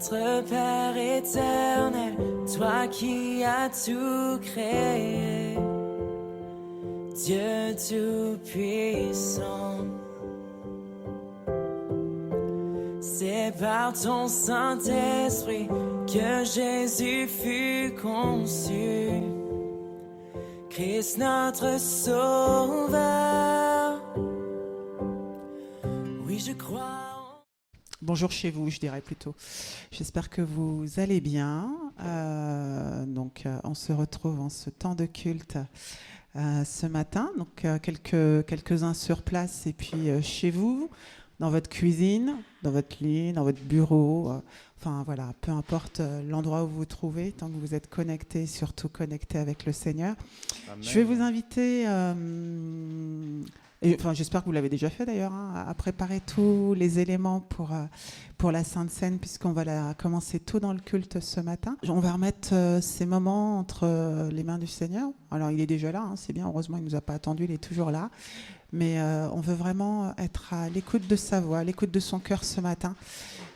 Notre Père éternel, toi qui as tout créé, Dieu tout-puissant, c'est par ton Saint-Esprit que Jésus fut conçu, Christ notre Sauveur. Oui, je crois. Bonjour chez vous, je dirais plutôt. J'espère que vous allez bien. On se retrouve en ce temps de culte ce matin. Donc, quelques-uns sur place et puis chez vous, dans votre cuisine, dans votre lit, dans votre bureau. Enfin, voilà, peu importe l'endroit où vous vous trouvez, tant que vous êtes connectés, surtout connectés avec le Seigneur. Amen. Je vais vous inviter... j'espère que vous l'avez déjà fait d'ailleurs, à préparer tous les éléments pour la Sainte Seine, puisqu'on va commencer tôt dans le culte ce matin. On va remettre ces moments entre les mains du Seigneur. Alors il est déjà là, c'est bien, heureusement il ne nous a pas attendus, il est toujours là. Mais on veut vraiment être à l'écoute de sa voix, à l'écoute de son cœur ce matin,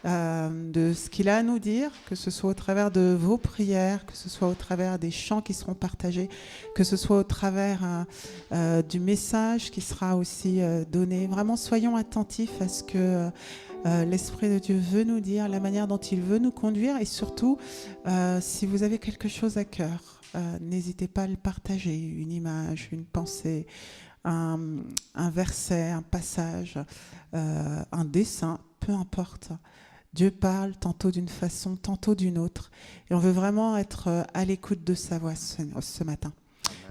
de ce qu'il a à nous dire, que ce soit au travers de vos prières, que ce soit au travers des chants qui seront partagés, que ce soit au travers du message qui sera aussi donné. Vraiment, soyons attentifs à ce que l'Esprit de Dieu veut nous dire, la manière dont il veut nous conduire, et surtout, si vous avez quelque chose à cœur, n'hésitez pas à le partager, une image, une pensée, un verset, un passage, un dessin, peu importe. Dieu parle tantôt d'une façon, tantôt d'une autre. Et on veut vraiment être à l'écoute de sa voix ce matin.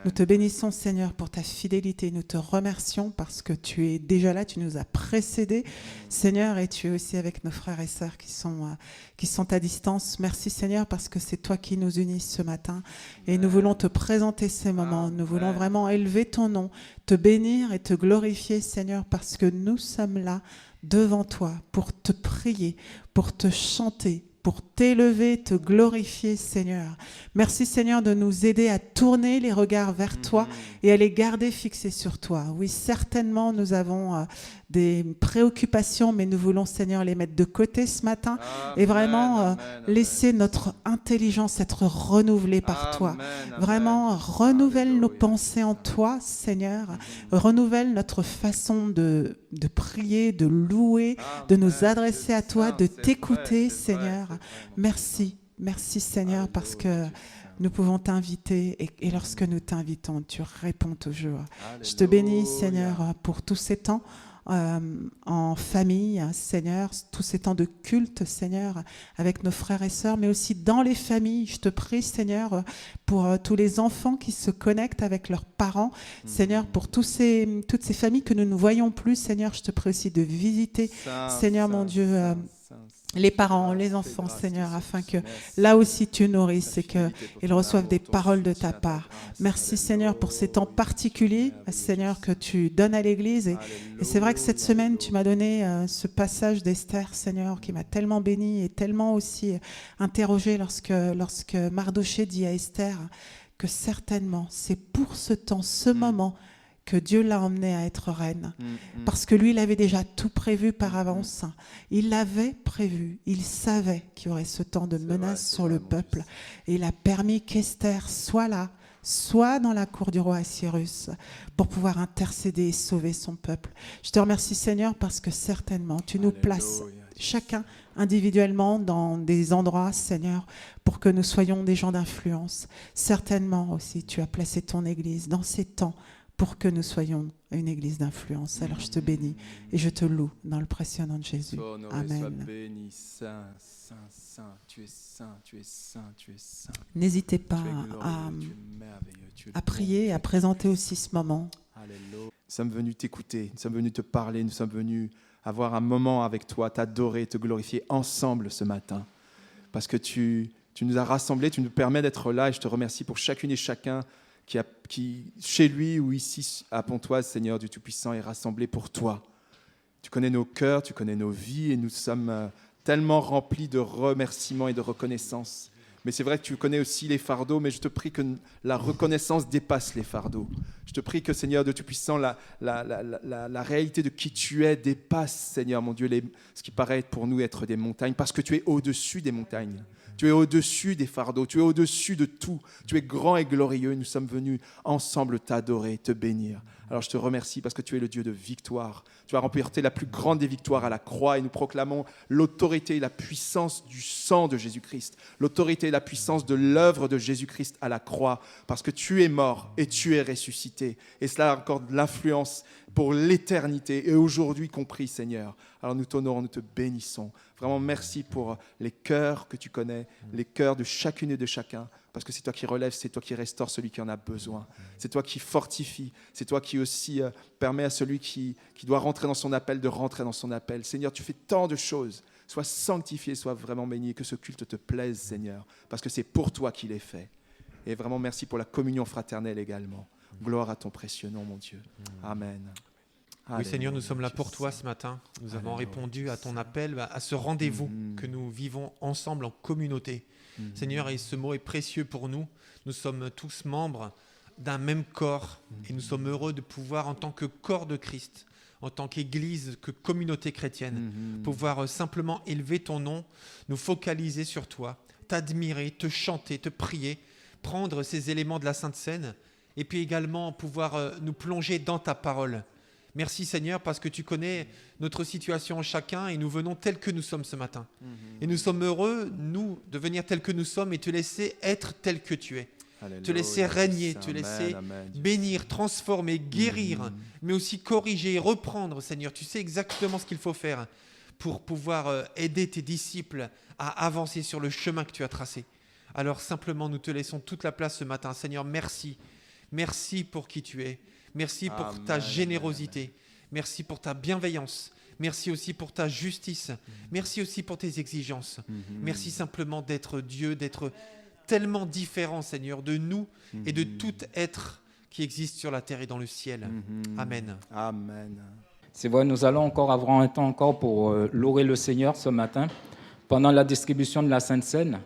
Nous te bénissons, Seigneur, pour ta fidélité. Nous te remercions parce que tu es déjà là, tu nous as précédés, Seigneur, et tu es aussi avec nos frères et sœurs qui sont à distance. Merci, Seigneur, parce que c'est toi qui nous unis ce matin. Et nous voulons te présenter ces moments. Nous voulons vraiment élever ton nom, te bénir et te glorifier, Seigneur, parce que nous sommes là devant toi pour te prier, pour te chanter, pour t'élever, te glorifier, Seigneur. Merci, Seigneur, de nous aider à tourner les regards vers toi et à les garder fixés sur toi. Oui, certainement, nous avons des préoccupations, mais nous voulons, Seigneur, les mettre de côté ce matin et vraiment laisser notre intelligence être renouvelée par toi. Vraiment, renouvelle nos pensées en toi, Seigneur. Renouvelle notre façon de prier, de louer, de nous adresser à toi, de t'écouter, Seigneur. Merci, Seigneur, parce que nous pouvons t'inviter et lorsque nous t'invitons, tu réponds toujours. Je te bénis, Seigneur, pour tous ces temps en famille, Seigneur, tous ces temps de culte, Seigneur, avec nos frères et sœurs, mais aussi dans les familles. Je te prie, Seigneur, pour tous les enfants qui se connectent avec leurs parents, Seigneur, pour toutes ces familles que nous ne voyons plus, Seigneur, je te prie aussi de visiter, Seigneur, mon Dieu, les parents, les enfants, Seigneur, afin que là aussi tu nourrisses et qu'ils reçoivent des paroles de ta part. Merci, Seigneur, pour ces temps particuliers, Seigneur, que tu donnes à l'Église. Et c'est vrai que cette semaine, tu m'as donné ce passage d'Esther, Seigneur, qui m'a tellement béni et tellement aussi interrogé lorsque Mardoché dit à Esther que certainement, c'est pour ce temps, ce moment, que Dieu l'a emmené à être reine. Parce que lui, il avait déjà tout prévu par avance. Il l'avait prévu. Il savait qu'il y aurait ce temps de menace sur le peuple. Et il a permis qu'Esther soit là, soit dans la cour du roi Assyrus, pour pouvoir intercéder et sauver son peuple. Je te remercie, Seigneur, parce que certainement, tu nous places chacun individuellement dans des endroits, Seigneur, pour que nous soyons des gens d'influence. Certainement aussi, tu as placé ton Église dans ces temps pour que nous soyons une église d'influence. Alors je te bénis et je te loue dans le précieux nom de Jésus. Amen. Sois béni, saint, saint, saint, tu es saint, tu es saint, tu es saint. N'hésitez pas à prier et à présenter aussi ce moment. Alléluia. Nous sommes venus t'écouter, nous sommes venus te parler, nous sommes venus avoir un moment avec toi, t'adorer, te glorifier ensemble ce matin. Parce que tu nous as rassemblés, tu nous permets d'être là et je te remercie pour chacune et chacun qui, chez lui ou ici à Pontoise, Seigneur Dieu Tout-Puissant, est rassemblé pour toi. Tu connais nos cœurs, tu connais nos vies et nous sommes tellement remplis de remerciements et de reconnaissance Mais c'est vrai que tu connais aussi les fardeaux, mais je te prie que la reconnaissance dépasse les fardeaux. Je te prie que, Seigneur, de Tout-Puissant, la réalité de qui tu es dépasse, Seigneur, mon Dieu, ce qui paraît pour nous être des montagnes, parce que tu es au-dessus des montagnes. Tu es au-dessus des fardeaux, tu es au-dessus de tout. Tu es grand et glorieux. Nous sommes venus ensemble t'adorer, te bénir. Alors je te remercie parce que tu es le Dieu de victoire. Tu as remporté la plus grande des victoires à la croix et nous proclamons l'autorité et la puissance du sang de Jésus-Christ. L'autorité et la puissance de l'œuvre de Jésus-Christ à la croix parce que tu es mort et tu es ressuscité. Et cela accorde de l'influence pour l'éternité et aujourd'hui compris, Seigneur. Alors nous t'honorons, nous te bénissons. Vraiment, merci pour les cœurs que tu connais, les cœurs de chacune et de chacun, parce que c'est toi qui relèves, c'est toi qui restaures celui qui en a besoin. C'est toi qui fortifie, c'est toi qui aussi permet à celui qui doit rentrer dans son appel de rentrer dans son appel. Seigneur, tu fais tant de choses. Sois sanctifié, sois vraiment béni, que ce culte te plaise, Seigneur, parce que c'est pour toi qu'il est fait. Et vraiment, merci pour la communion fraternelle également. Gloire à ton précieux nom, mon Dieu. Amen. Oui, Seigneur, nous sommes là pour toi ce matin. Nous avons répondu à ton appel, à ce rendez-vous que nous vivons ensemble en communauté. Seigneur, et ce mot est précieux pour nous. Nous sommes tous membres d'un même corps et nous sommes heureux de pouvoir, en tant que corps de Christ, en tant qu'Église, que communauté chrétienne, pouvoir simplement élever ton nom, nous focaliser sur toi, t'admirer, te chanter, te prier, prendre ces éléments de la Sainte Seine et puis également pouvoir nous plonger dans ta parole. Merci Seigneur parce que tu connais notre situation chacun et nous venons tels que nous sommes ce matin. Et nous sommes heureux, nous, de venir tels que nous sommes et te laisser être tel que tu es. Alléluia. Te laisser régner, te laisser bénir, transformer, guérir, mais aussi corriger, reprendre, Seigneur. Tu sais exactement ce qu'il faut faire pour pouvoir aider tes disciples à avancer sur le chemin que tu as tracé. Alors simplement, nous te laissons toute la place ce matin. Seigneur, merci. Merci pour qui tu es. Merci pour ta générosité. Merci pour ta bienveillance. Merci aussi pour ta justice. Merci aussi pour tes exigences. Merci simplement d'être Dieu, d'être tellement différent, Seigneur, de nous et de tout être qui existe sur la terre et dans le ciel. Amen. Amen. C'est vrai, nous allons encore avoir un temps encore pour louer le Seigneur ce matin, pendant la distribution de la Sainte Seine.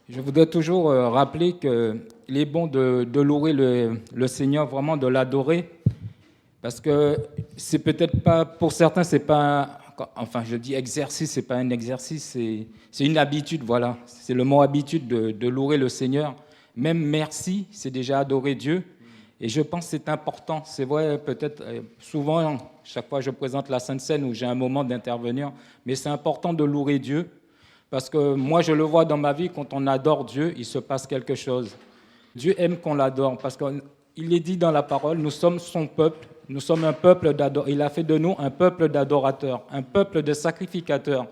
Je voudrais toujours rappeler qu'il est bon de louer le Seigneur, vraiment de l'adorer, parce que c'est peut-être pas, pour certains, c'est pas, enfin je dis exercice, c'est pas un exercice, c'est une habitude, voilà. C'est le mot habitude de louer le Seigneur. Même merci, c'est déjà adorer Dieu. Et je pense que c'est important. C'est vrai, peut-être, souvent, chaque fois que je présente la Sainte Seine où j'ai un moment d'intervenir, mais c'est important de louer Dieu. Parce que moi, je le vois dans ma vie, quand on adore Dieu, il se passe quelque chose. Dieu aime qu'on l'adore, parce qu'il est dit dans la parole, nous sommes son peuple, nous sommes un peuple d'adorateurs. Il a fait de nous un peuple d'adorateurs, un peuple de sacrificateurs.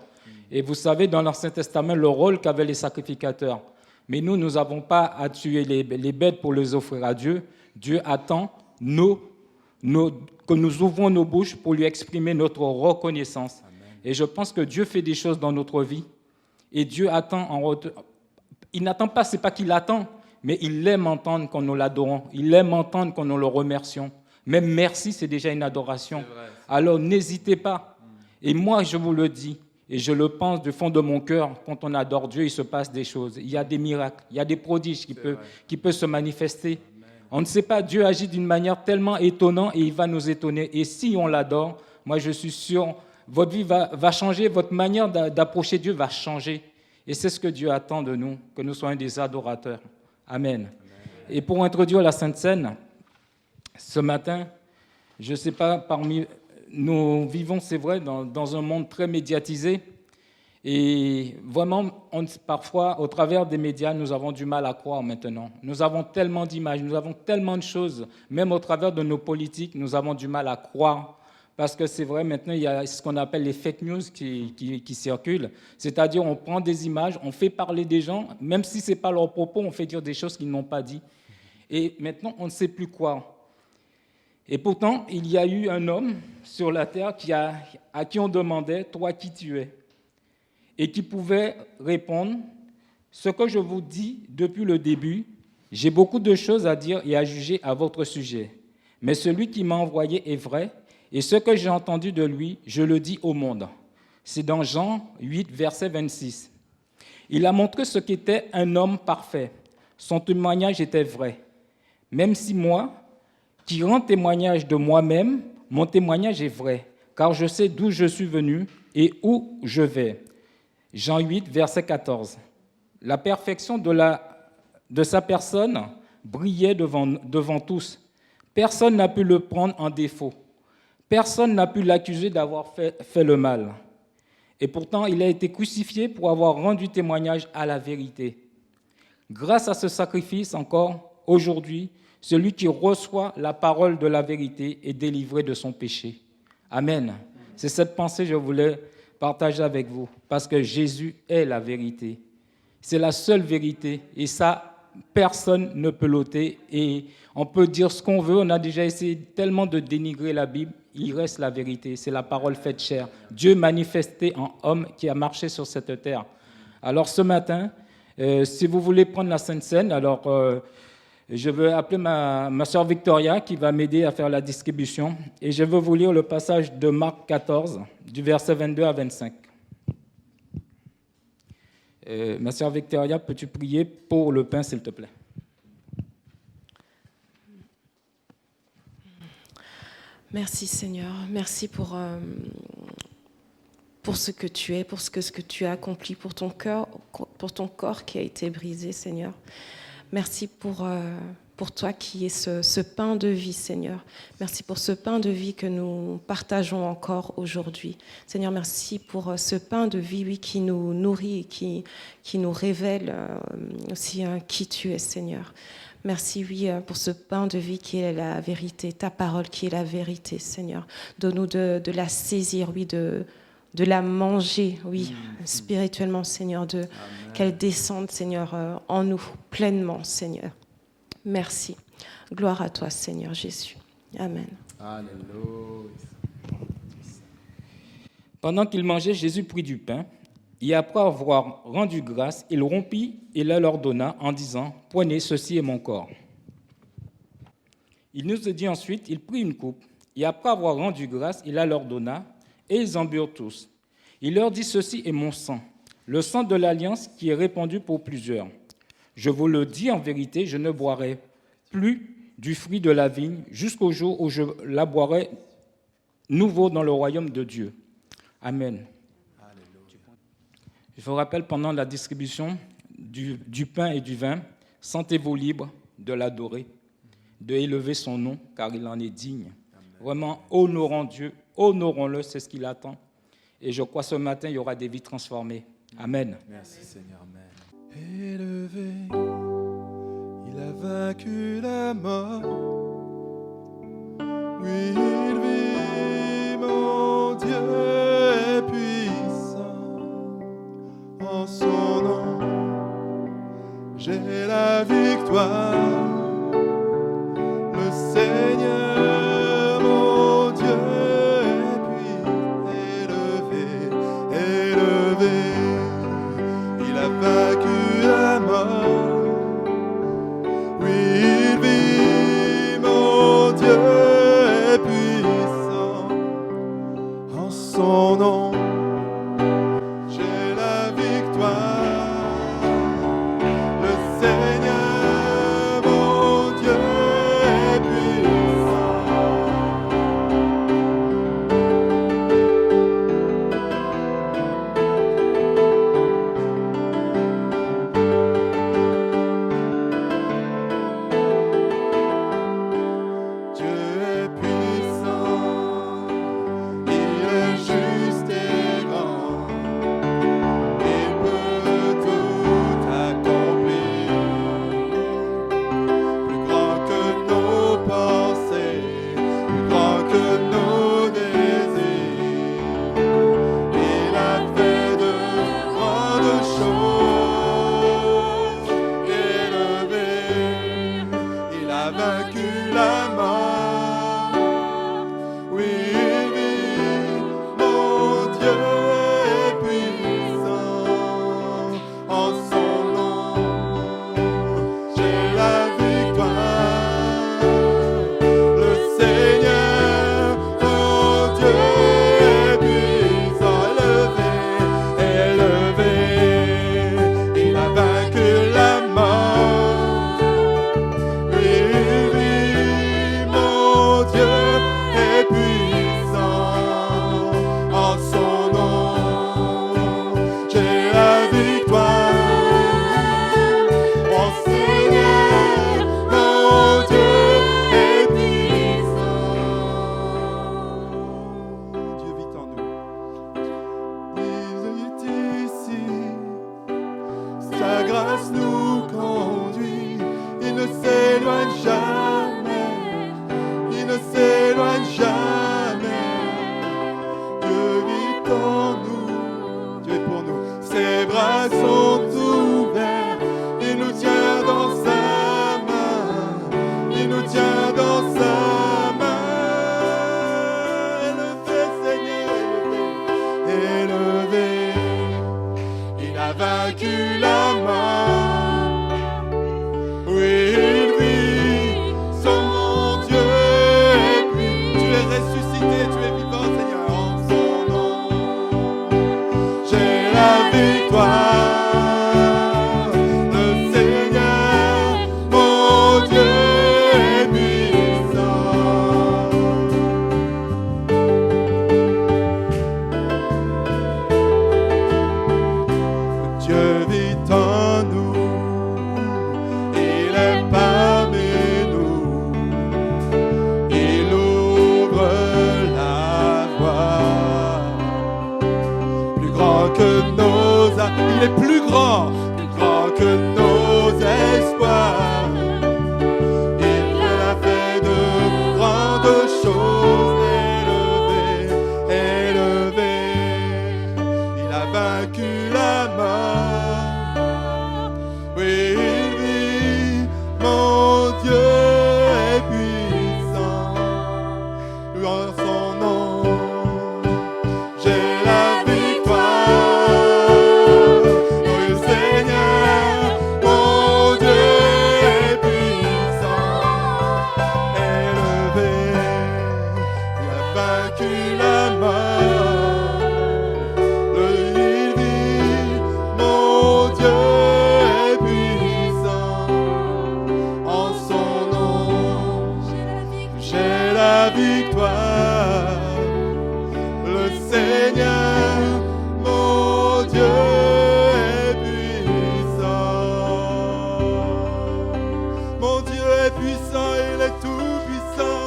Et vous savez, dans l'Ancien Testament, le rôle qu'avaient les sacrificateurs. Mais nous n'avons pas à tuer les bêtes pour les offrir à Dieu. Dieu attend que nous ouvrons nos bouches pour lui exprimer notre reconnaissance. Amen. Et je pense que Dieu fait des choses dans notre vie. Et Dieu attend en retour. Il n'attend pas, c'est pas qu'il attend, mais il aime entendre qu'on nous l'adorons. Il aime entendre qu'on nous le remercions. Même merci, c'est déjà une adoration. Alors n'hésitez pas. Et moi, je vous le dis, et je le pense du fond de mon cœur, quand on adore Dieu, il se passe des choses. Il y a des miracles, il y a des prodiges qui peuvent se manifester. Amen. On ne sait pas, Dieu agit d'une manière tellement étonnante et il va nous étonner. Et si on l'adore, moi je suis sûr, votre vie va changer, votre manière d'approcher Dieu va changer. Et c'est ce que Dieu attend de nous, que nous soyons des adorateurs. Amen. Amen. Et pour introduire la Sainte Seine, ce matin, je ne sais pas, nous vivons, c'est vrai, dans un monde très médiatisé. Et vraiment, parfois, au travers des médias, nous avons du mal à croire maintenant. Nous avons tellement d'images, nous avons tellement de choses, même au travers de nos politiques, nous avons du mal à croire. Parce que c'est vrai, maintenant, il y a ce qu'on appelle les fake news qui circulent. C'est-à-dire, on prend des images, on fait parler des gens, même si ce n'est pas leurs propos, on fait dire des choses qu'ils n'ont pas dit. Et maintenant, on ne sait plus quoi. Et pourtant, il y a eu un homme sur la terre à qui on demandait « Toi, qui tu es ?» et qui pouvait répondre « Ce que je vous dis depuis le début, j'ai beaucoup de choses à dire et à juger à votre sujet. Mais celui qui m'a envoyé est vrai, et ce que j'ai entendu de lui, je le dis au monde. » C'est dans Jean 8, verset 26. Il a montré ce qu'était un homme parfait. Son témoignage était vrai. Même si moi, qui rends témoignage de moi-même, mon témoignage est vrai, car je sais d'où je suis venu et où je vais. Jean 8, verset 14. La perfection de sa personne brillait devant tous. Personne n'a pu le prendre en défaut. Personne n'a pu l'accuser d'avoir fait le mal. Et pourtant, il a été crucifié pour avoir rendu témoignage à la vérité. Grâce à ce sacrifice, encore aujourd'hui, celui qui reçoit la parole de la vérité est délivré de son péché. Amen. C'est cette pensée que je voulais partager avec vous, parce que Jésus est la vérité. C'est la seule vérité, et ça, personne ne peut l'ôter. Et on peut dire ce qu'on veut, on a déjà essayé tellement de dénigrer la Bible, il reste la vérité, c'est la parole faite chair. Dieu manifesté en homme qui a marché sur cette terre. Alors ce matin, si vous voulez prendre la Sainte Seine, alors je veux appeler ma sœur Victoria qui va m'aider à faire la distribution. Et je veux vous lire le passage de Marc 14, du verset 22 à 25. Ma sœur Victoria, peux-tu prier pour le pain, s'il te plaît? Merci Seigneur, merci pour ce que tu es, pour ce que tu as accompli, pour ton corps qui a été brisé, Seigneur. Merci pour toi qui es ce pain de vie, Seigneur. Merci pour ce pain de vie que nous partageons encore aujourd'hui. Seigneur, merci pour ce pain de vie, oui, qui nous nourrit et qui nous révèle aussi qui tu es, Seigneur. Merci, oui, pour ce pain de vie qui est la vérité, ta parole qui est la vérité, Seigneur. Donne-nous de la saisir, oui, de la manger, oui, spirituellement, Seigneur, qu'elle descende, Seigneur, en nous pleinement, Seigneur. Merci. Gloire à toi, Seigneur Jésus. Amen. Alléluia. Pendant qu'il mangeait, Jésus prit du pain, et après avoir rendu grâce, il rompit et la leur donna en disant « Prenez, ceci est mon corps ». Il nous a dit ensuite, il prit une coupe, et après avoir rendu grâce, il la leur donna, et ils en burent tous. Il leur dit « Ceci est mon sang, le sang de l'alliance qui est répandu pour plusieurs. Je vous le dis en vérité, je ne boirai plus du fruit de la vigne jusqu'au jour où je la boirai nouveau dans le royaume de Dieu. » Amen. Je vous rappelle, pendant la distribution du pain et du vin, sentez-vous libre de l'adorer, de élever son nom, car il en est digne. Amen. Vraiment, honorons Dieu, honorons-le, c'est ce qu'il attend. Et je crois ce matin, il y aura des vies transformées. Amen. Merci Seigneur. Amen. Élevé, il a vaincu la mort. Oui, il vit, mon Dieu est puissant. En son nom, j'ai la victoire. Le Seigneur, mon Dieu, est élevé. Il a vaincu la mort. Oui, il vit, mon Dieu est puissant. En son nom, j'ai la victoire. Le Seigneur, mon Dieu est puissant. habite en nous, il est parmi nous, il ouvre la voie. Plus grand que il est plus grand que nos espoirs. Il a fait de grandes choses, élevées. Il a vaincu la mort. Oui, il vit, mon Dieu est puissant. En son nom, j'ai la victoire. Oui, Seigneur, mon Dieu est puissant, élevé. Il a vaincu la mort. Il vit, mon Dieu est puissant. En son nom, j'ai la victoire. Le Seigneur, mon Dieu est puissant. Mon Dieu est puissant, il est tout puissant.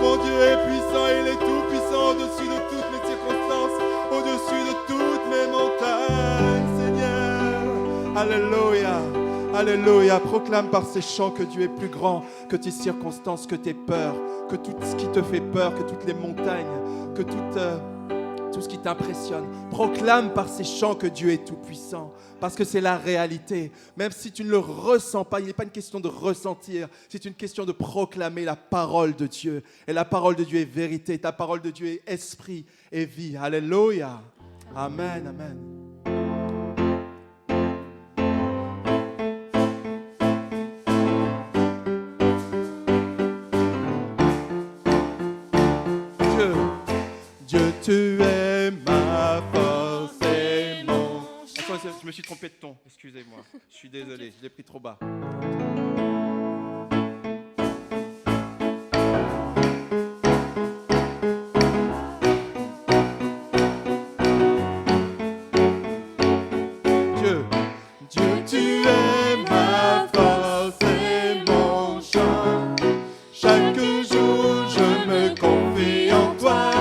Mon Dieu est puissant, il est tout puissant au-dessus de toutes mes circonstances, au-dessus de toutes mes montagnes, Seigneur. Alléluia. Alléluia. Proclame par ces chants que Dieu est plus grand que tes circonstances, que tes peurs, que tout ce qui te fait peur, que toutes les montagnes, que tout ce qui t'impressionne. Proclame par ces chants que Dieu est tout puissant, parce que c'est la réalité. Même si tu ne le ressens pas, il n'est pas une question de ressentir, c'est une question de proclamer la parole de Dieu. Et la parole de Dieu est vérité, ta parole de Dieu est esprit et vie. Alléluia. Amen, amen. Dieu, tu es ma force et mon... Attends, je me suis trompé de ton, excusez-moi. Je suis désolé, je l'ai pris trop bas. Dieu, tu es ma force et mon chant. Chaque jour, je me confie en toi.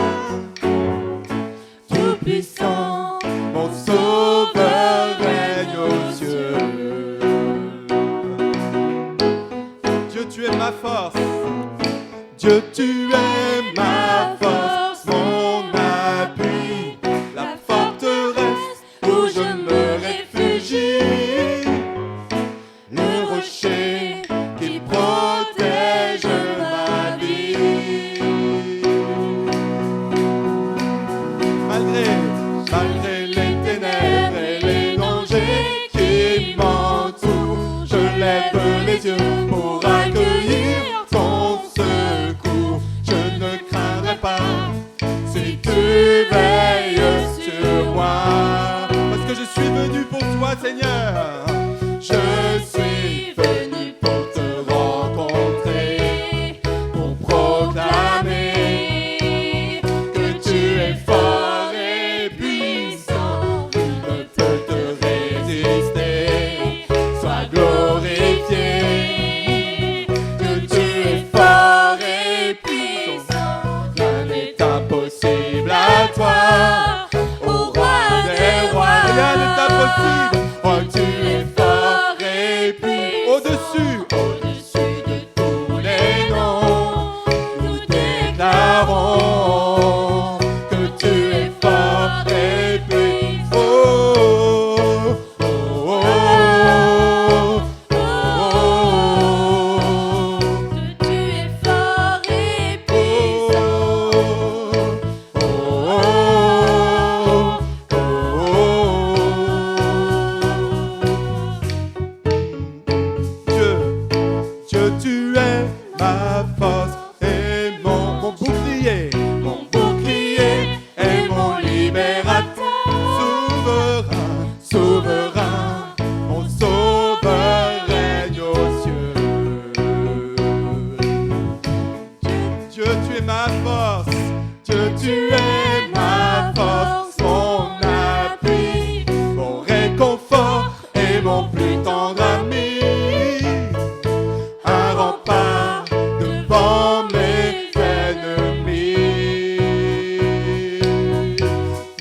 Tout-puissant, mon sauveur règne aux cieux. Dieu, tu es ma force. Dieu, tu es ma force, mon appui, la forteresse où je me réfugie, le rocher qui protège ma vie. Malgré les ténèbres et les dangers qui m'entourent, je lève les yeux pour accueillir ton secours. Je ne craindrai pas si tu veilles sur moi, parce que je suis venu pour toi, Seigneur. Je suis venu pour te rencontrer, pour proclamer que tu es fort et puissant. Nul ne peut te résister. Sois glorifié. Que tu es fort et puissant. Rien n'est impossible à toi. Ô roi des rois, rien n'est impossible. Oh, tu es fort et puissant. Au-dessus de tous les noms, nous déclarons que tu es fort et puissant. Oh, oh, oh, oh, Que tu es fort et puissant. Dieu, tu es ma force et mon bouclier et mon libérateur. Souverain, mon sauveur règne aux cieux. Dieu, tu es ma force. Dieu, tu es ma force, mon appui, mon réconfort et mon mon plus tendre ami, un rempart devant mes ennemis.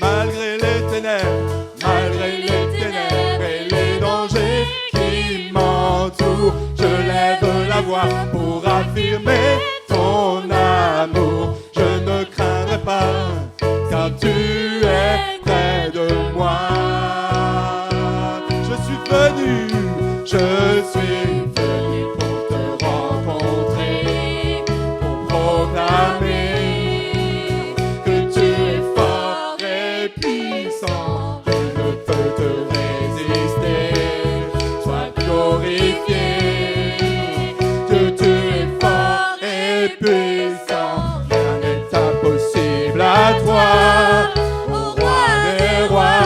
Malgré les ténèbres et les dangers qui m'entourent, je lève la voix pour affirmer ton amour. Je ne craindrai pas, car tu es près de moi. Je suis venu pour te rencontrer, pour proclamer que tu es fort et puissant. Je ne peux te résister, sois glorifié. Que tu es fort et puissant, rien n'est impossible à toi, ô roi des rois.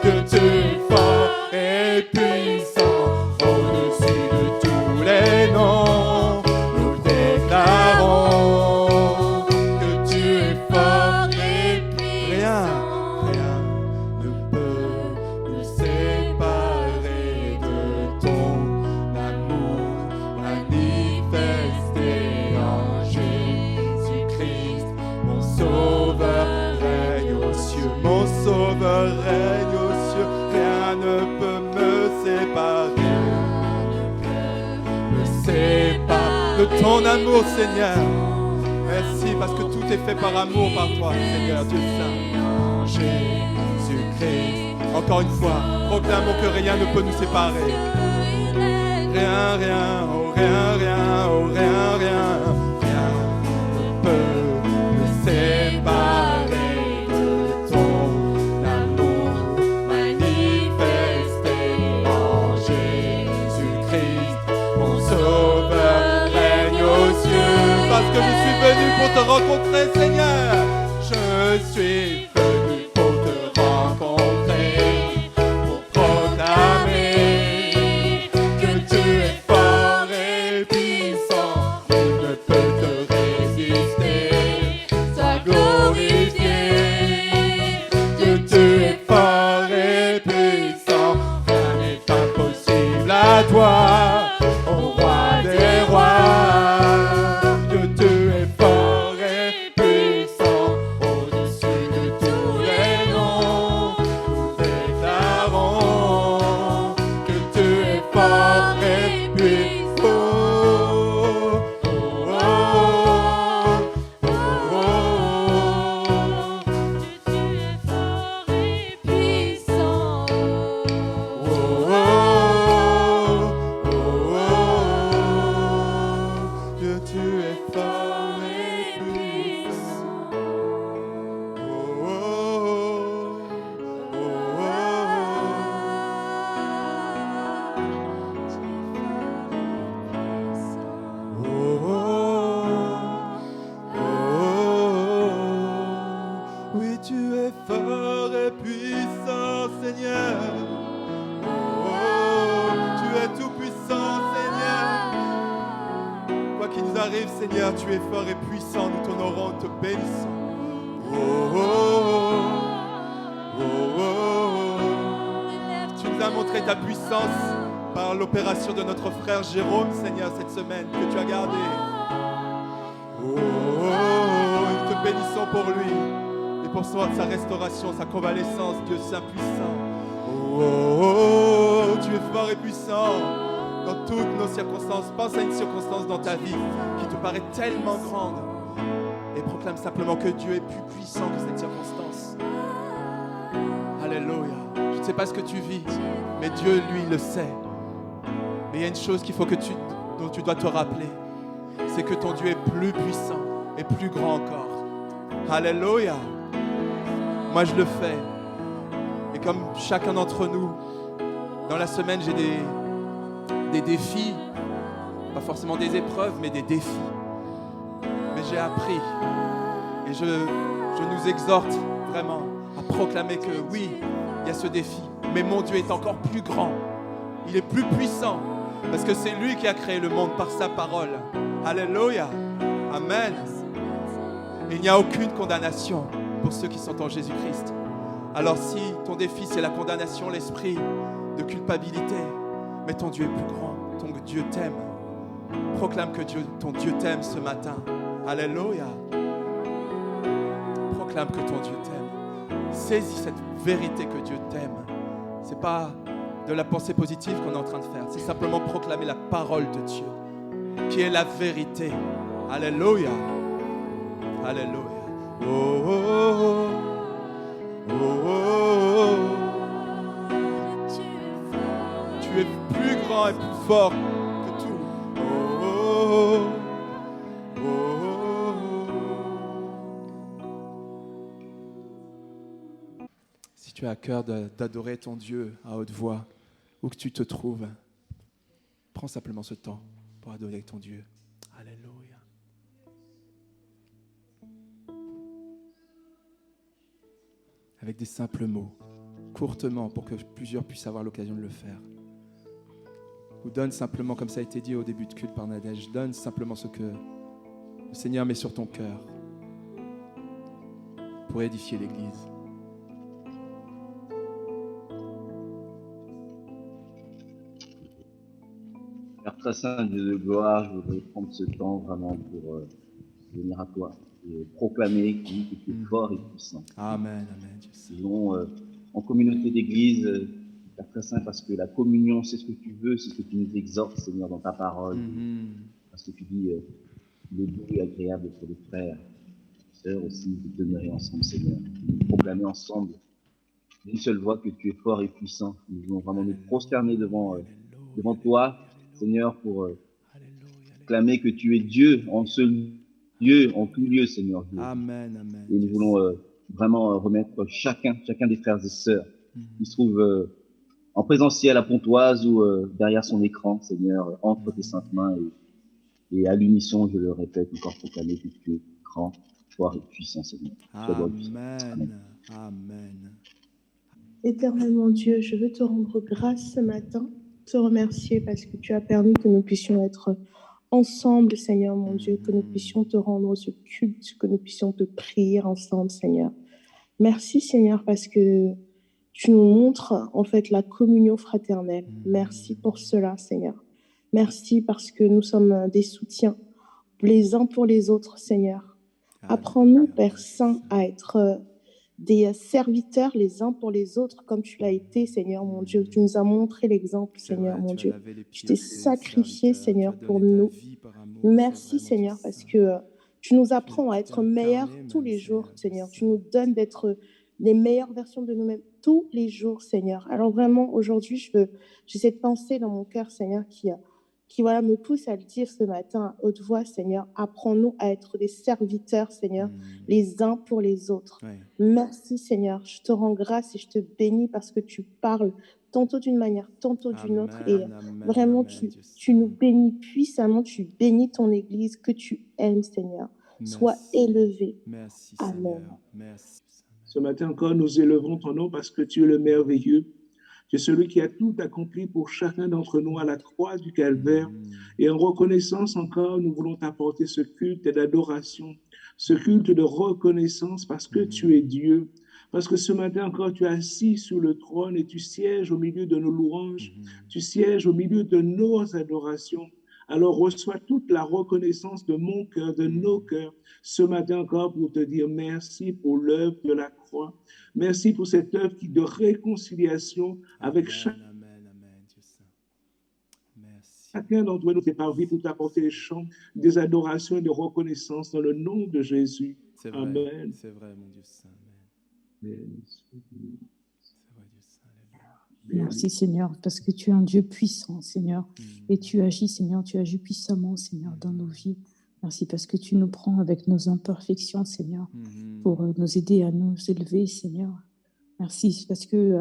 Que tu es fort et puissant, au-dessus de tous les noms, nous déclarons que tu es fort et puissant. Rien ne peut nous séparer de ton amour manifesté en Jésus-Christ. Mon sauveur règne aux cieux, mon sauveur règne aux cieux. Rien ne peut me séparer, de ton amour, Seigneur. Merci parce que tout est fait par amour par toi, Seigneur Dieu Saint. Jésus-Christ. Encore une fois, proclamons que rien ne peut nous séparer. Rien, rien, oh rien, rien, oh rien, rien. Rien ne peut nous séparer de ton amour manifesté en Jésus-Christ. Mon sauveur règne aux cieux. Parce que je suis venu pour te rencontrer, Seigneur. Je suis venu pour te rencontrer, pour proclamer que tu es fort et puissant. Il ne peut te résister, sois glorifié. Que tu es fort et puissant, rien n'est impossible à toi, ô roi des rois. Que tu es fort et puissant, au-dessus de tous les noms, nous déclarons que tu es fort et puissant. Oh, oh, oh, oh, que tu es fort et puissant. Oh, oh, oh, oui, tu es fort et puissant, Seigneur. Oh, tu es tout puissant, Seigneur. Quoi qu'il nous arrive, Seigneur, tu es fort et puissant. Nous t'honorons, te bénissons. Oh, oh, oh, oh, oh. Tu nous as montré ta puissance par l'opération de notre frère Jérôme, Seigneur, cette semaine que tu as gardé. Oh, oh, oh, nous te bénissons pour lui et pour sa restauration, sa convalescence, Dieu Saint puissant. Oh, oh, oh, tu es fort et puissant dans toutes nos circonstances. Pense à une circonstance dans ta vie qui te paraît tellement grande et proclame simplement que Dieu est plus puissant que cette circonstance. Alléluia. Je ne sais pas ce que tu vis, mais Dieu, lui, le sait. Mais il y a une chose dont tu dois te rappeler, c'est que ton Dieu est plus puissant et plus grand encore. Alléluia. Moi, je le fais. Et comme chacun d'entre nous, dans la semaine, j'ai des défis, pas forcément des épreuves, mais des défis. Mais j'ai appris, et je nous exhorte vraiment à proclamer que oui, il y a ce défi, mais mon Dieu est encore plus grand, il est plus puissant, parce que c'est lui qui a créé le monde par sa parole. Alléluia, amen. Il n'y a aucune condamnation pour ceux qui sont en Jésus-Christ. Alors si ton défi c'est la condamnation, l'esprit de culpabilité. Mais ton Dieu est plus grand, ton Dieu t'aime. Proclame que ton Dieu t'aime ce matin. Alléluia. Proclame que ton Dieu t'aime. Saisis cette vérité que Dieu t'aime. Ce n'est pas de la pensée positive qu'on est en train de faire. C'est simplement proclamer la parole de Dieu, qui est la vérité. Alléluia. Alléluia. Oh, oh, oh. Oh, oh, oh. Tu es plus grand et plus fort que tout. Oh, oh, oh. Oh, oh. Si tu as à cœur d'adorer ton Dieu à haute voix, où que tu te trouves, prends simplement ce temps pour adorer ton Dieu. Alléluia. Avec des simples mots, courtement, pour que plusieurs puissent avoir l'occasion de le faire. Ou donne simplement, comme ça a été dit au début de culte par Nadège, donne simplement ce que le Seigneur met sur ton cœur pour édifier l'Église. Père très saint, Dieu de gloire, je voudrais prendre ce temps vraiment pour venir à toi et proclamer que tu es fort et puissant. Amen, amen. Nous voulons en communauté d'église, Père très saint, parce que la communion, c'est ce que tu veux, c'est ce que tu nous exhortes, Seigneur, dans ta parole. Parce que tu dis, il est doux et agréable pour les frères, les sœurs aussi, de demeurer ensemble, Seigneur. Nous proclamer ensemble d'une seule voix que tu es fort et puissant. Nous voulons vraiment nous prosterner devant toi, Seigneur, pour clamer que tu es Dieu en seul Dieu, en tout lieu, Seigneur Dieu. Amen, amen. Et nous voulons vraiment remettre chacun des frères et sœurs qui se trouvent en présentiel à Pontoise ou derrière son écran, Seigneur, entre tes saintes mains et à l'unisson, je le répète, encore proclamer que tu es grand, fort et puissant, Seigneur. Amen, amen. Éternel mon Dieu, je veux te rendre grâce ce matin, te remercier parce que tu as permis que nous puissions être ensemble, Seigneur mon Dieu, que nous puissions te rendre ce culte, que nous puissions te prier ensemble, Seigneur. Merci, Seigneur, parce que tu nous montres en fait la communion fraternelle. Merci pour cela, Seigneur. Merci parce que nous sommes des soutiens les uns pour les autres, Seigneur. Apprends-nous, Père Saint, à être des serviteurs les uns pour les autres, comme tu l'as été, Seigneur mon Dieu. Tu nous as montré l'exemple, Seigneur mon Dieu. Tu t'es sacrifié, Seigneur, pour nous. Merci, Seigneur, parce que tu nous apprends à être meilleurs tous les jours, Seigneur. Tu nous donnes d'être les meilleures versions de nous-mêmes tous les jours, Seigneur. Alors vraiment, aujourd'hui, j'ai cette pensée dans mon cœur, Seigneur, qui voilà, me pousse à le dire ce matin à haute voix, Seigneur. Apprends-nous à être des serviteurs, Seigneur, les uns pour les autres. Merci, Seigneur. Je te rends grâce et je te bénis parce que tu parles tantôt d'une manière, tantôt d'une autre. Et vraiment, tu nous bénis puissamment. Tu bénis ton Église que tu aimes, Seigneur. Sois élevé. Merci, Amen. Seigneur. Merci. Ce matin encore, nous élevons ton nom parce que tu es le merveilleux. Tu es celui qui a tout accompli pour chacun d'entre nous à la croix du Calvaire. Et en reconnaissance encore, nous voulons t'apporter ce culte d'adoration, ce culte de reconnaissance parce que tu es Dieu. Parce que ce matin encore, tu es assis sur le trône et tu sièges au milieu de nos louanges, tu sièges au milieu de nos adorations. Alors reçois toute la reconnaissance de mon cœur, de nos cœurs, ce matin encore pour te dire merci pour l'œuvre de la croix. Merci pour cette œuvre de réconciliation avec chacun d'entre nous. T'es parvi pour t'apporter des chants, des adorations et de reconnaissance dans le nom de Jésus. C'est vrai, Amen. c'est vrai, mon Dieu saint. Amen. Merci Seigneur, parce que tu es un Dieu puissant, Seigneur, et tu agis, Seigneur, tu agis puissamment, Seigneur, dans nos vies. Merci parce que tu nous prends avec nos imperfections, Seigneur, pour nous aider à nous élever, Seigneur. Merci parce que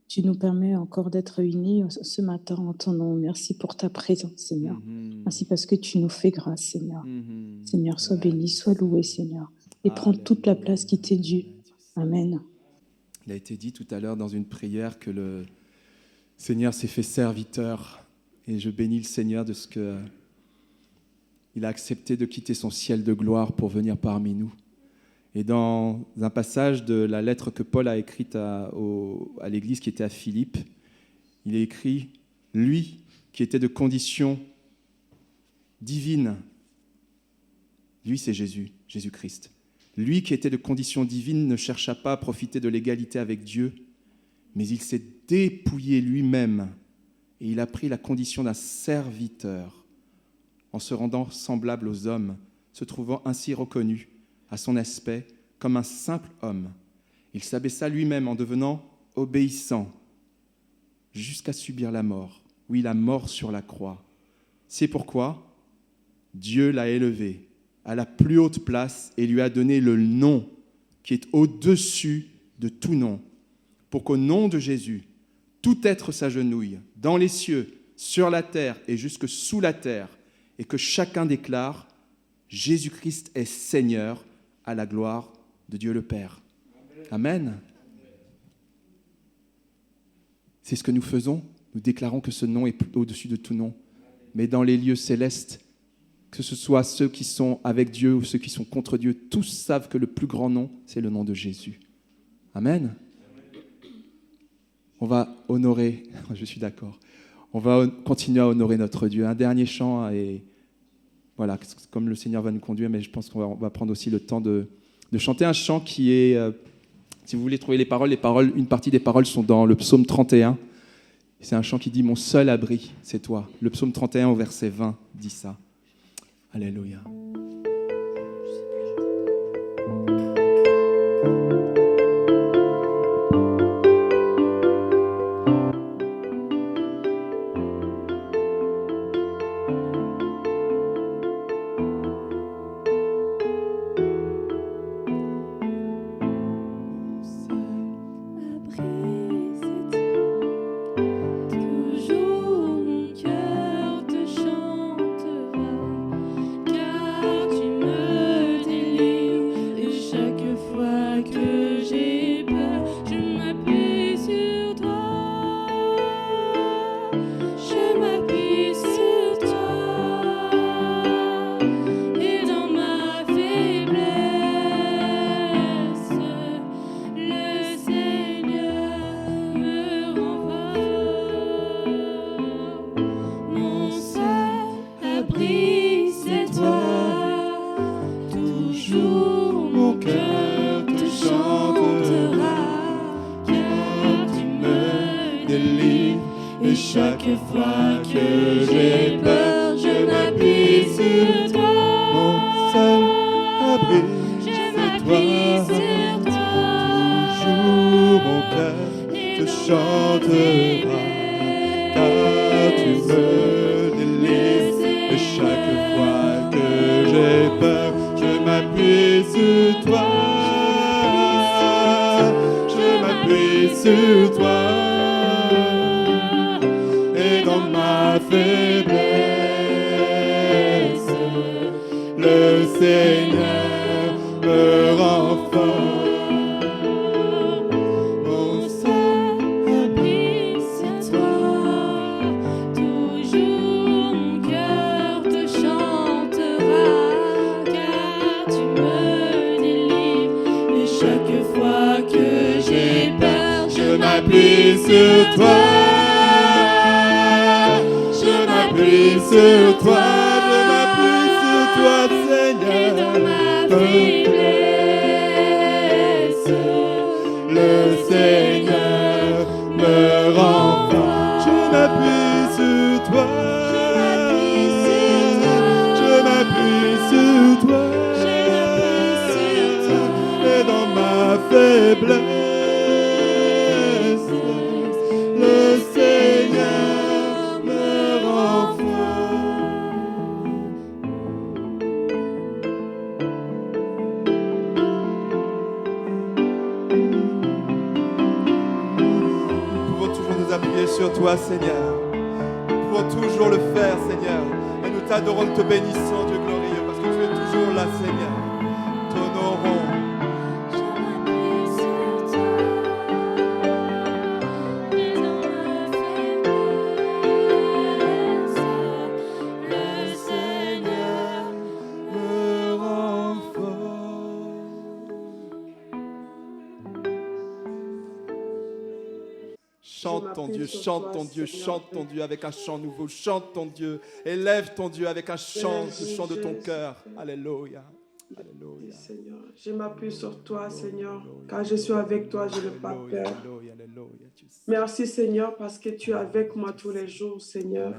tu nous permets encore d'être unis ce matin en ton nom. Merci pour ta présence, Seigneur. Merci parce que tu nous fais grâce, Seigneur. Seigneur, sois béni, sois loué, Seigneur, et prends toute la place qui t'est due. Amen. Il a été dit tout à l'heure dans une prière que le Seigneur s'est fait serviteur. Et je bénis le Seigneur de ce qu'il a accepté de quitter son ciel de gloire pour venir parmi nous. Et dans un passage de la lettre que Paul a écrite à l'église qui était à Philippe, Il est écrit, lui qui était de condition divine, lui c'est Jésus, Jésus-Christ. Lui qui était de condition divine ne chercha pas à profiter de l'égalité avec Dieu, mais il s'est dépouillé lui-même et il a pris la condition d'un serviteur en se rendant semblable aux hommes, se trouvant ainsi reconnu à son aspect comme un simple homme. Il s'abaissa lui-même en devenant obéissant jusqu'à subir la mort. Oui, la mort sur la croix. C'est pourquoi Dieu l'a élevé à la plus haute place et lui a donné le nom qui est au-dessus de tout nom, pour qu'au nom de Jésus, tout être s'agenouille, dans les cieux, sur la terre et jusque sous la terre, et que chacun déclare « Jésus-Christ est Seigneur à la gloire de Dieu le Père ». Amen. C'est ce que nous faisons. Nous déclarons que ce nom est au-dessus de tout nom. Mais dans les lieux célestes, que ce soit ceux qui sont avec Dieu ou ceux qui sont contre Dieu, tous savent que le plus grand nom, c'est le nom de Jésus. Amen. On va honorer, je suis d'accord, on va continuer à honorer notre Dieu. Un dernier chant, et voilà, comme le Seigneur va nous conduire, mais je pense qu'on va prendre aussi le temps de chanter un chant qui est, si vous voulez trouver les paroles, une partie des paroles sont dans le psaume 31. C'est un chant qui dit « Mon seul abri, c'est toi ». Le psaume 31 au verset 20 dit ça. Alléluia. Sur toi, Seigneur. Nous pouvons toujours le faire, Seigneur. Et nous t'adorons, te bénissons, Dieu glorieux, parce que tu es toujours là, Seigneur. T'honorons. Le Seigneur me rend fort. Chante. ton m'appuie Dieu, sur chante toi, ton Dieu, Seigneur. chante ton Dieu avec un chant nouveau, chante ton Dieu, élève ton Dieu avec un chant, ce chant de ton cœur. Alléluia. Oui, Seigneur. Je m'appuie sur toi, Seigneur. Quand je suis avec toi, je n'ai pas peur. Alléluia, alléluia. Merci, Seigneur, parce que tu es avec moi tous les jours, Seigneur.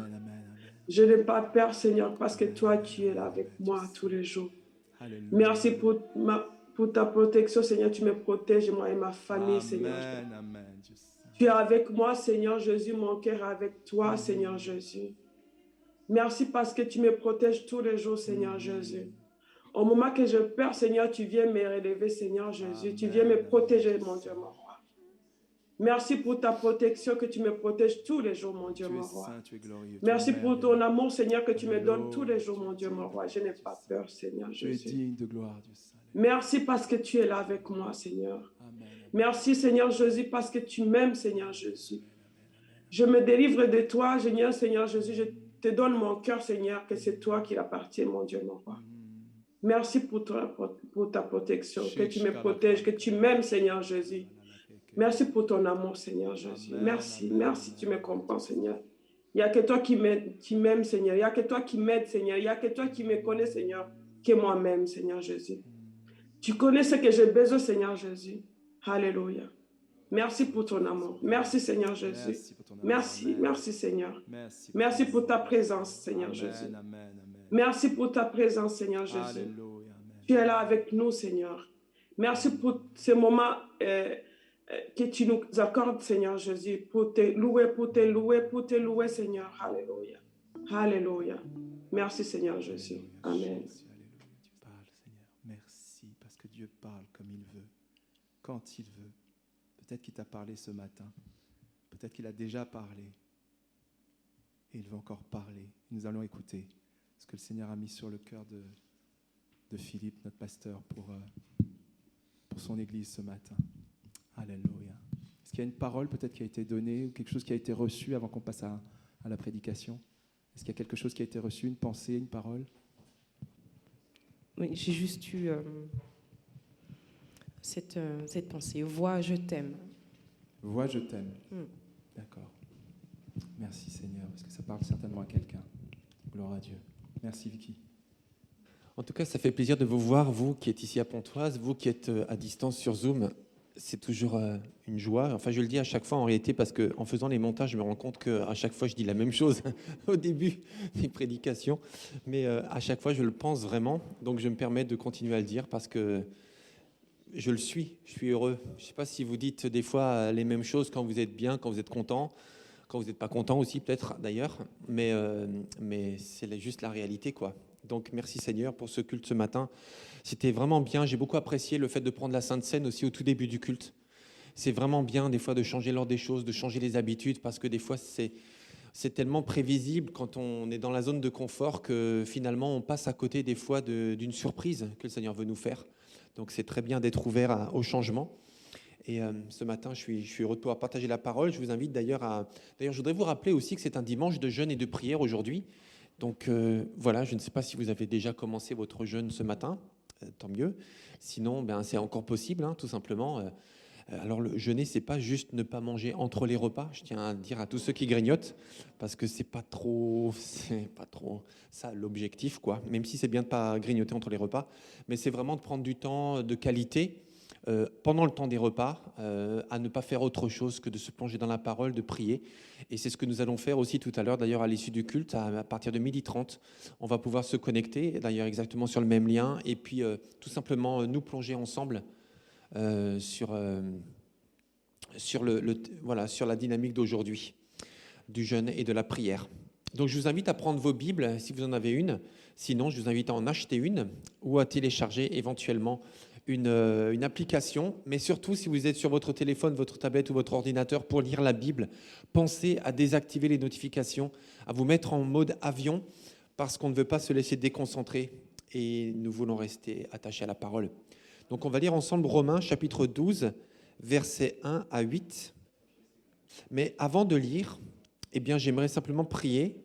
Je n'ai pas peur, Seigneur, parce que toi, tu es là avec moi tous les jours. Merci pour ta protection, Seigneur. Tu me protèges, moi et ma famille, Seigneur. Amen, amen. Dieu saint. Tu es avec moi, Seigneur Jésus. Mon cœur est avec toi, Seigneur Jésus. Merci parce que tu me protèges tous les jours, Seigneur Jésus. Au moment que je perds, Seigneur, tu viens me relever, Seigneur Jésus. Amen. Tu viens me protéger, mon Dieu, mon roi. Merci pour ta protection, que tu me protèges tous les jours, mon Dieu, Tu mon es roi. saint, tu es glorieux. Merci tu es pour ton merveilleux. amour, Seigneur, que tu me donnes tous les jours, mon Dieu, mon roi. Je n'ai pas peur, Seigneur Tu es Jésus. digne de gloire, Dieu saint. Merci parce que tu es là avec moi, Seigneur. Amen. Merci, Seigneur Jésus, parce que tu m'aimes, Seigneur Jésus. Je me délivre de toi, Seigneur Jésus. Je te donne mon cœur, Seigneur, que c'est toi qui appartient, mon Dieu, mon roi. Merci pour ta protection, que tu me protèges, que tu m'aimes, Seigneur Jésus. Merci pour ton amour, Seigneur Jésus. Merci, merci, tu me comprends, Seigneur. Il n'y a que toi qui m'aimes, Seigneur. Il n'y a que toi qui m'aides, Seigneur. Il n'y a que toi qui me connais, Seigneur, que moi-même, Seigneur Jésus. Tu connais ce que j'ai besoin, Seigneur Jésus. Alléluia. Merci pour ton amour. Merci, Seigneur Jésus. Merci pour ton amour. Merci, Amen. merci, Seigneur. Merci Merci pour ta présence, Seigneur Amen, Jésus. amen, amen. Merci pour ta présence, Seigneur Jésus. Alléluia, amen. Tu es là avec nous, Seigneur. Merci pour ce moment que tu nous accordes, Seigneur Jésus, pour te louer, Seigneur. Alléluia. Alléluia. Merci, Seigneur Jésus. Amen. Jésus, alléluia. Tu parles, Seigneur. Merci parce que Dieu parle comme il veut, quand il veut. Peut-être qu'il t'a parlé ce matin. Peut-être qu'il a déjà parlé. Et il va encore parler. Nous allons écouter ce que le Seigneur a mis sur le cœur de Philippe, notre pasteur, pour son église ce matin. Alléluia. Est-ce qu'il y a une parole peut-être qui a été donnée ou quelque chose qui a été reçu avant qu'on passe à la prédication? Est-ce qu'il y a quelque chose qui a été reçu, une pensée, une parole? Oui, j'ai juste eu cette pensée. Vois, je t'aime. Vois, je t'aime. D'accord. Merci Seigneur, parce que ça parle certainement à quelqu'un. Gloire à Dieu. Merci Vicky. En tout cas, ça fait plaisir de vous voir, vous qui êtes ici à Pontoise, vous qui êtes à distance sur Zoom. C'est toujours une joie. Enfin, je le dis à chaque fois en réalité parce qu'en faisant les montages, je me rends compte qu'à chaque fois, je dis la même chose au début des prédications. Mais à chaque fois, je le pense vraiment. Donc, je me permets de continuer à le dire parce que je le suis. Je suis heureux. Je ne sais pas si vous dites des fois les mêmes choses quand vous êtes bien, quand vous êtes content, quand vous n'êtes pas content aussi peut-être d'ailleurs. Mais c'est juste la réalité, quoi. Donc, merci Seigneur pour ce culte ce matin. C'était vraiment bien. J'ai beaucoup apprécié le fait de prendre la Sainte Seine aussi au tout début du culte. C'est vraiment bien des fois de changer l'ordre des choses, de changer les habitudes, parce que des fois, c'est tellement prévisible quand on est dans la zone de confort que finalement, on passe à côté des fois d'une surprise que le Seigneur veut nous faire. Donc, c'est très bien d'être ouvert au changement. Et ce matin, je suis heureux de pouvoir partager la parole. Je vous invite d'ailleurs je voudrais vous rappeler aussi que c'est un dimanche de jeûne et de prière aujourd'hui. Donc voilà, je ne sais pas si vous avez déjà commencé votre jeûne ce matin, tant mieux. Sinon, c'est encore possible, hein, tout simplement. Alors le jeûner, c'est pas juste ne pas manger entre les repas. Je tiens à dire à tous ceux qui grignotent, parce que c'est pas trop ça l'objectif, quoi. Même si c'est bien de pas grignoter entre les repas, mais c'est vraiment de prendre du temps de qualité. Pendant le temps des repas, à ne pas faire autre chose que de se plonger dans la parole, de prier. Et c'est ce que nous allons faire aussi tout à l'heure, d'ailleurs à l'issue du culte, à partir de 12h30. On va pouvoir se connecter, d'ailleurs exactement sur le même lien, et puis tout simplement nous plonger ensemble sur la dynamique d'aujourd'hui, du jeûne et de la prière. Donc je vous invite à prendre vos Bibles, si vous en avez une. Sinon, je vous invite à en acheter une ou à télécharger éventuellement une application, mais surtout si vous êtes sur votre téléphone, votre tablette ou votre ordinateur pour lire la Bible, pensez à désactiver les notifications, à vous mettre en mode avion parce qu'on ne veut pas se laisser déconcentrer et nous voulons rester attachés à la parole. Donc on va lire ensemble Romains chapitre 12, versets 1 à 8. Mais avant de lire, j'aimerais simplement prier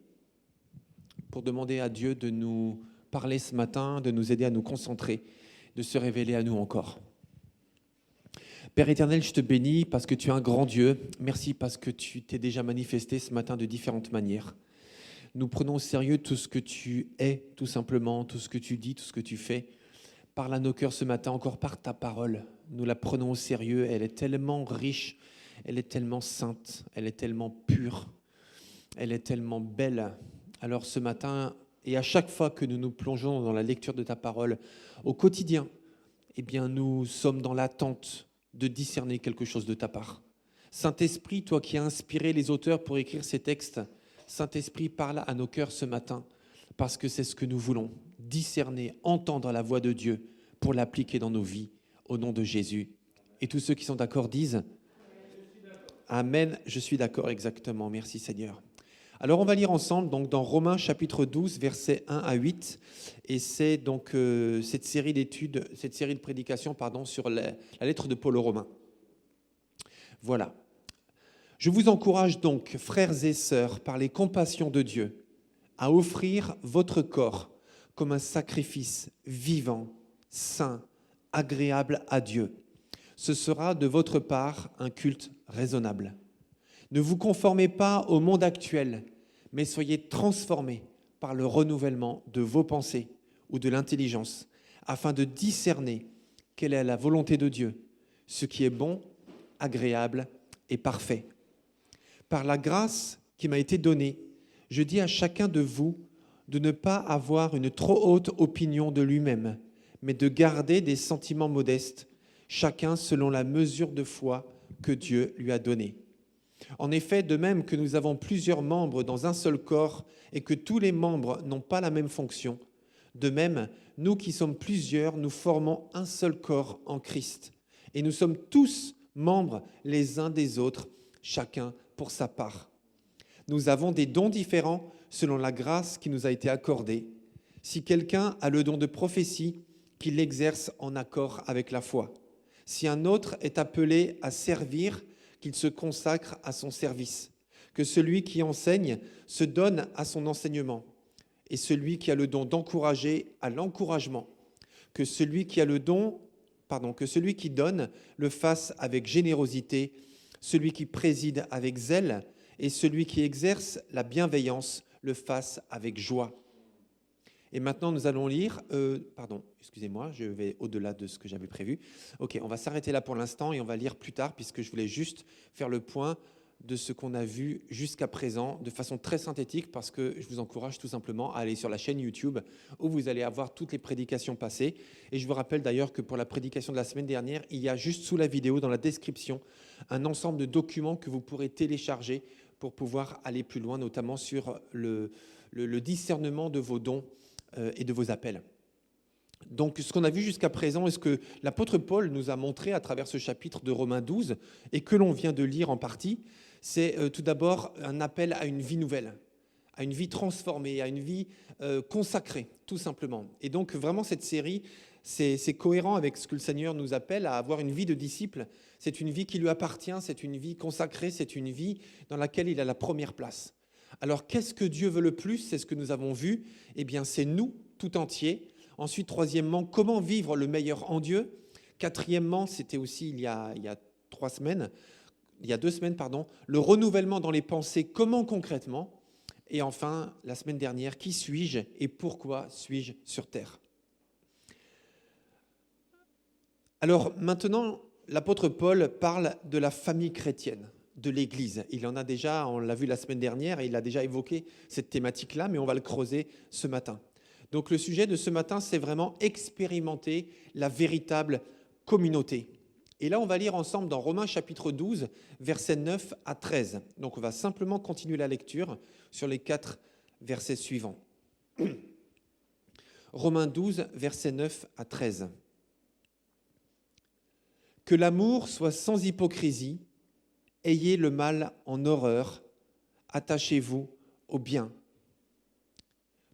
pour demander à Dieu de nous parler ce matin, de nous aider à nous concentrer, de se révéler à nous encore. Père éternel, je te bénis parce que tu es un grand Dieu. Merci parce que tu t'es déjà manifesté ce matin de différentes manières. Nous prenons au sérieux tout ce que tu es, tout simplement, tout ce que tu dis, tout ce que tu fais. Parle à nos cœurs ce matin, encore par ta parole. Nous la prenons au sérieux. Elle est tellement riche, elle est tellement sainte, elle est tellement pure, elle est tellement belle. Alors ce matin, et à chaque fois que nous nous plongeons dans la lecture de ta parole, au quotidien, eh bien, nous sommes dans l'attente de discerner quelque chose de ta part. Saint-Esprit, toi qui as inspiré les auteurs pour écrire ces textes, Saint-Esprit, parle à nos cœurs ce matin, parce que c'est ce que nous voulons, discerner, entendre la voix de Dieu pour l'appliquer dans nos vies, au nom de Jésus. Et tous ceux qui sont d'accord disent Amen, je suis d'accord, exactement. Merci Seigneur. Alors on va lire ensemble donc, dans Romains chapitre 12, versets 1 à 8. Et c'est donc cette série d'études, cette série de prédications sur la lettre de Paul aux Romains. Voilà. Je vous encourage donc, frères et sœurs, par les compassions de Dieu, à offrir votre corps comme un sacrifice vivant, saint, agréable à Dieu. Ce sera de votre part un culte raisonnable. Ne vous conformez pas au monde actuel, mais soyez transformés par le renouvellement de vos pensées ou de l'intelligence, afin de discerner quelle est la volonté de Dieu, ce qui est bon, agréable et parfait. Par la grâce qui m'a été donnée, je dis à chacun de vous de ne pas avoir une trop haute opinion de lui-même, mais de garder des sentiments modestes, chacun selon la mesure de foi que Dieu lui a donnée. En effet, de même que nous avons plusieurs membres dans un seul corps et que tous les membres n'ont pas la même fonction, de même, nous qui sommes plusieurs, nous formons un seul corps en Christ. Et nous sommes tous membres les uns des autres, chacun pour sa part. Nous avons des dons différents selon la grâce qui nous a été accordée. Si quelqu'un a le don de prophétie, qu'il l'exerce en accord avec la foi. Si un autre est appelé à servir, qu'il se consacre à son service. Que celui qui enseigne se donne à son enseignement. Et celui qui a le don d'encourager à l'encouragement. Que celui qui donne le fasse avec générosité, celui qui préside avec zèle, et celui qui exerce la bienveillance le fasse avec joie. Et maintenant, nous allons lire... excusez-moi, je vais au-delà de ce que j'avais prévu. Ok, on va s'arrêter là pour l'instant et on va lire plus tard, puisque je voulais juste faire le point de ce qu'on a vu jusqu'à présent, de façon très synthétique, parce que je vous encourage tout simplement à aller sur la chaîne YouTube, où vous allez avoir toutes les prédications passées. Et je vous rappelle d'ailleurs que pour la prédication de la semaine dernière, il y a juste sous la vidéo, dans la description, un ensemble de documents que vous pourrez télécharger pour pouvoir aller plus loin, notamment sur le discernement de vos dons et de vos appels. Donc, ce qu'on a vu jusqu'à présent, et ce que l'apôtre Paul nous a montré à travers ce chapitre de Romains 12, et que l'on vient de lire en partie, c'est tout d'abord un appel à une vie nouvelle, à une vie transformée, à une vie consacrée, tout simplement. Et donc, vraiment, cette série, c'est cohérent avec ce que le Seigneur nous appelle à avoir une vie de disciple. C'est une vie qui lui appartient, c'est une vie consacrée, c'est une vie dans laquelle il a la première place. Alors, qu'est-ce que Dieu veut le plus? C'est ce que nous avons vu. Eh bien, c'est nous, tout entiers. Ensuite, troisièmement, comment vivre le meilleur en Dieu? Quatrièmement, c'était aussi il y a 2 semaines, le renouvellement dans les pensées, comment concrètement? Et enfin, la semaine dernière, qui suis-je et pourquoi suis-je sur terre? Alors maintenant, l'apôtre Paul parle de la famille chrétienne, de l'Église. Il en a déjà, on l'a vu la semaine dernière, et il a déjà évoqué cette thématique-là, mais on va le creuser ce matin. Donc le sujet de ce matin, c'est vraiment expérimenter la véritable communauté. Et là, on va lire ensemble dans Romains chapitre 12, versets 9 à 13. Donc on va simplement continuer la lecture sur les 4 versets suivants. Romains 12, versets 9 à 13. Que l'amour soit sans hypocrisie, ayez le mal en horreur, attachez-vous au bien.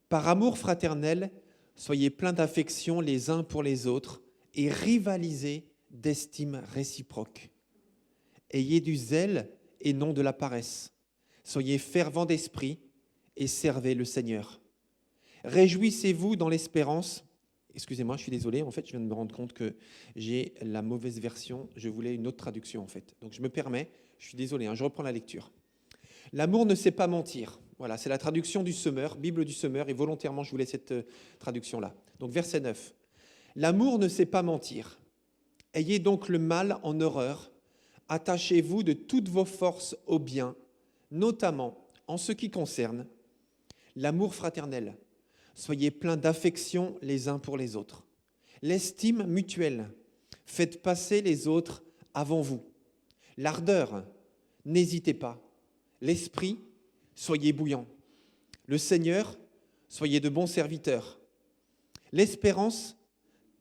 Par amour fraternel, soyez pleins d'affection les uns pour les autres et rivalisez d'estime réciproque. Ayez du zèle et non de la paresse. Soyez fervents d'esprit et servez le Seigneur. Réjouissez-vous dans l'espérance excusez-moi, je suis désolé, en fait, je viens de me rendre compte que j'ai la mauvaise version. Je voulais une autre traduction, en fait. Donc, je me permets, je suis désolé, je reprends la lecture. L'amour ne sait pas mentir. Voilà, c'est la traduction du Semeur, Bible du Semeur, et volontairement, je voulais cette traduction-là. Donc, verset 9. L'amour ne sait pas mentir. Ayez donc le mal en horreur. Attachez-vous de toutes vos forces au bien, notamment en ce qui concerne l'amour fraternel. Soyez pleins d'affection les uns pour les autres. L'estime mutuelle. Faites passer les autres avant vous. L'ardeur. N'hésitez pas. L'esprit. Soyez bouillant. Le Seigneur. Soyez de bons serviteurs. L'espérance.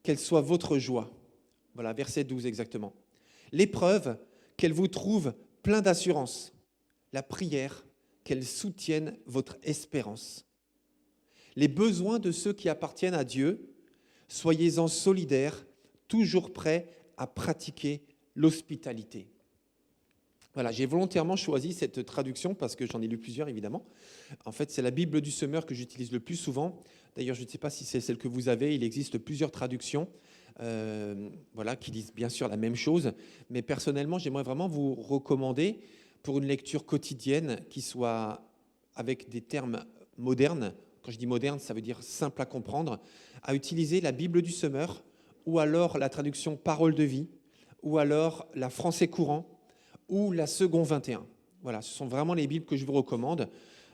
Qu'elle soit votre joie. Voilà, verset 12 exactement. L'épreuve. Qu'elle vous trouve plein d'assurance. La prière. Qu'elle soutienne votre espérance. Les besoins de ceux qui appartiennent à Dieu, soyez-en solidaires, toujours prêts à pratiquer l'hospitalité. Voilà, j'ai volontairement choisi cette traduction parce que j'en ai lu plusieurs, évidemment. En fait, c'est la Bible du Semeur que j'utilise le plus souvent. D'ailleurs, je ne sais pas si c'est celle que vous avez. Il existe plusieurs traductions qui disent bien sûr la même chose. Mais personnellement, j'aimerais vraiment vous recommander pour une lecture quotidienne qui soit avec des termes modernes. Quand je dis moderne, ça veut dire simple à comprendre, à utiliser la Bible du Semeur, ou alors la traduction Parole de vie, ou alors la Français courant, ou la Second 21. Voilà, ce sont vraiment les Bibles que je vous recommande.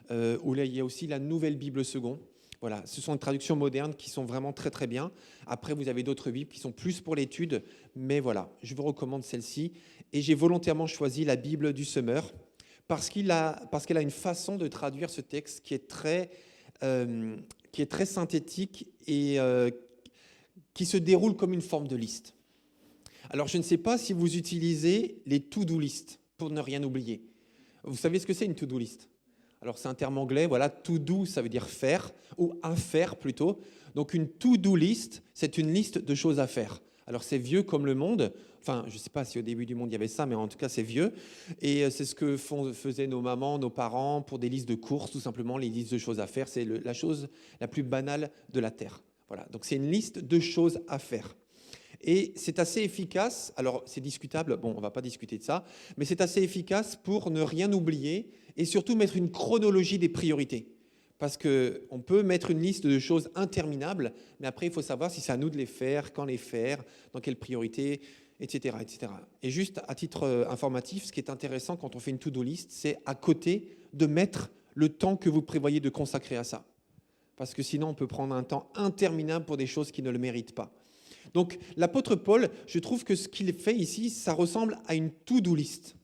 Où là, il y a aussi la Nouvelle Bible Second. Voilà, ce sont des traductions modernes qui sont vraiment très très bien. Après, vous avez d'autres Bibles qui sont plus pour l'étude, mais voilà, je vous recommande celle-ci. Et j'ai volontairement choisi la Bible du Semeur parce qu'elle a une façon de traduire ce texte qui est très synthétique et qui se déroule comme une forme de liste. Alors, je ne sais pas si vous utilisez les to-do list pour ne rien oublier. Vous savez ce que c'est une to-do list? Alors, c'est un terme anglais, voilà, to do, ça veut dire faire, ou à faire plutôt. Donc, une to-do list, c'est une liste de choses à faire. Alors, c'est vieux comme le monde. Enfin, je ne sais pas si au début du monde il y avait ça, mais en tout cas, c'est vieux. Et c'est ce que faisaient nos mamans, nos parents pour des listes de courses, tout simplement, les listes de choses à faire. C'est la chose la plus banale de la Terre. Voilà, donc c'est une liste de choses à faire. Et c'est assez efficace, alors c'est discutable, bon, on ne va pas discuter de ça, mais c'est assez efficace pour ne rien oublier et surtout mettre une chronologie des priorités. Parce qu'on peut mettre une liste de choses interminables, mais après, il faut savoir si c'est à nous de les faire, quand les faire, dans quelle priorité, etc., etc. Et juste à titre informatif, ce qui est intéressant quand on fait une to-do list, c'est à côté de mettre le temps que vous prévoyez de consacrer à ça. Parce que sinon, on peut prendre un temps interminable pour des choses qui ne le méritent pas. Donc, l'apôtre Paul, je trouve que ce qu'il fait ici, ça ressemble à une to-do list.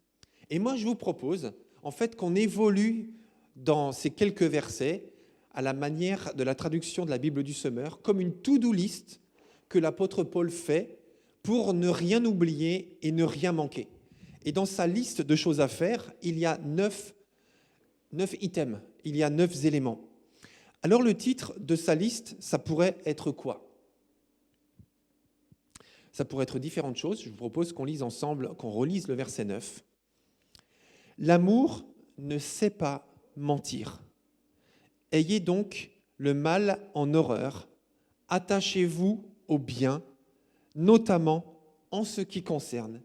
Et moi, je vous propose, en fait, qu'on évolue dans ces quelques versets à la manière de la traduction de la Bible du Semeur, comme une to-do list que l'apôtre Paul fait pour ne rien oublier et ne rien manquer. Et dans sa liste de choses à faire, il y a 9 items, il y a 9 éléments. Alors le titre de sa liste, ça pourrait être quoi ? Ça pourrait être différentes choses. Je vous propose qu'on lise ensemble, qu'on relise le verset 9. L'amour ne sait pas mentir. Ayez donc le mal en horreur. Attachez-vous au bien, notamment en ce qui concerne.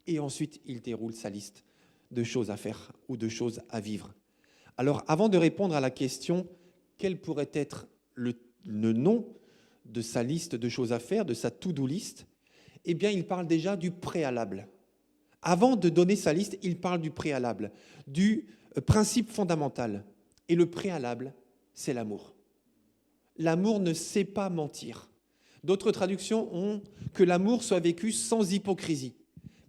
Et ensuite, il déroule sa liste de choses à faire ou de choses à vivre. Alors, avant de répondre à la question, quel pourrait être le nom de sa liste de choses à faire, de sa to-do list ? Eh bien, il parle déjà du préalable. Avant de donner sa liste, il parle du préalable, du principe fondamental. Et le préalable, c'est l'amour. L'amour ne sait pas mentir. D'autres traductions ont que l'amour soit vécu sans hypocrisie.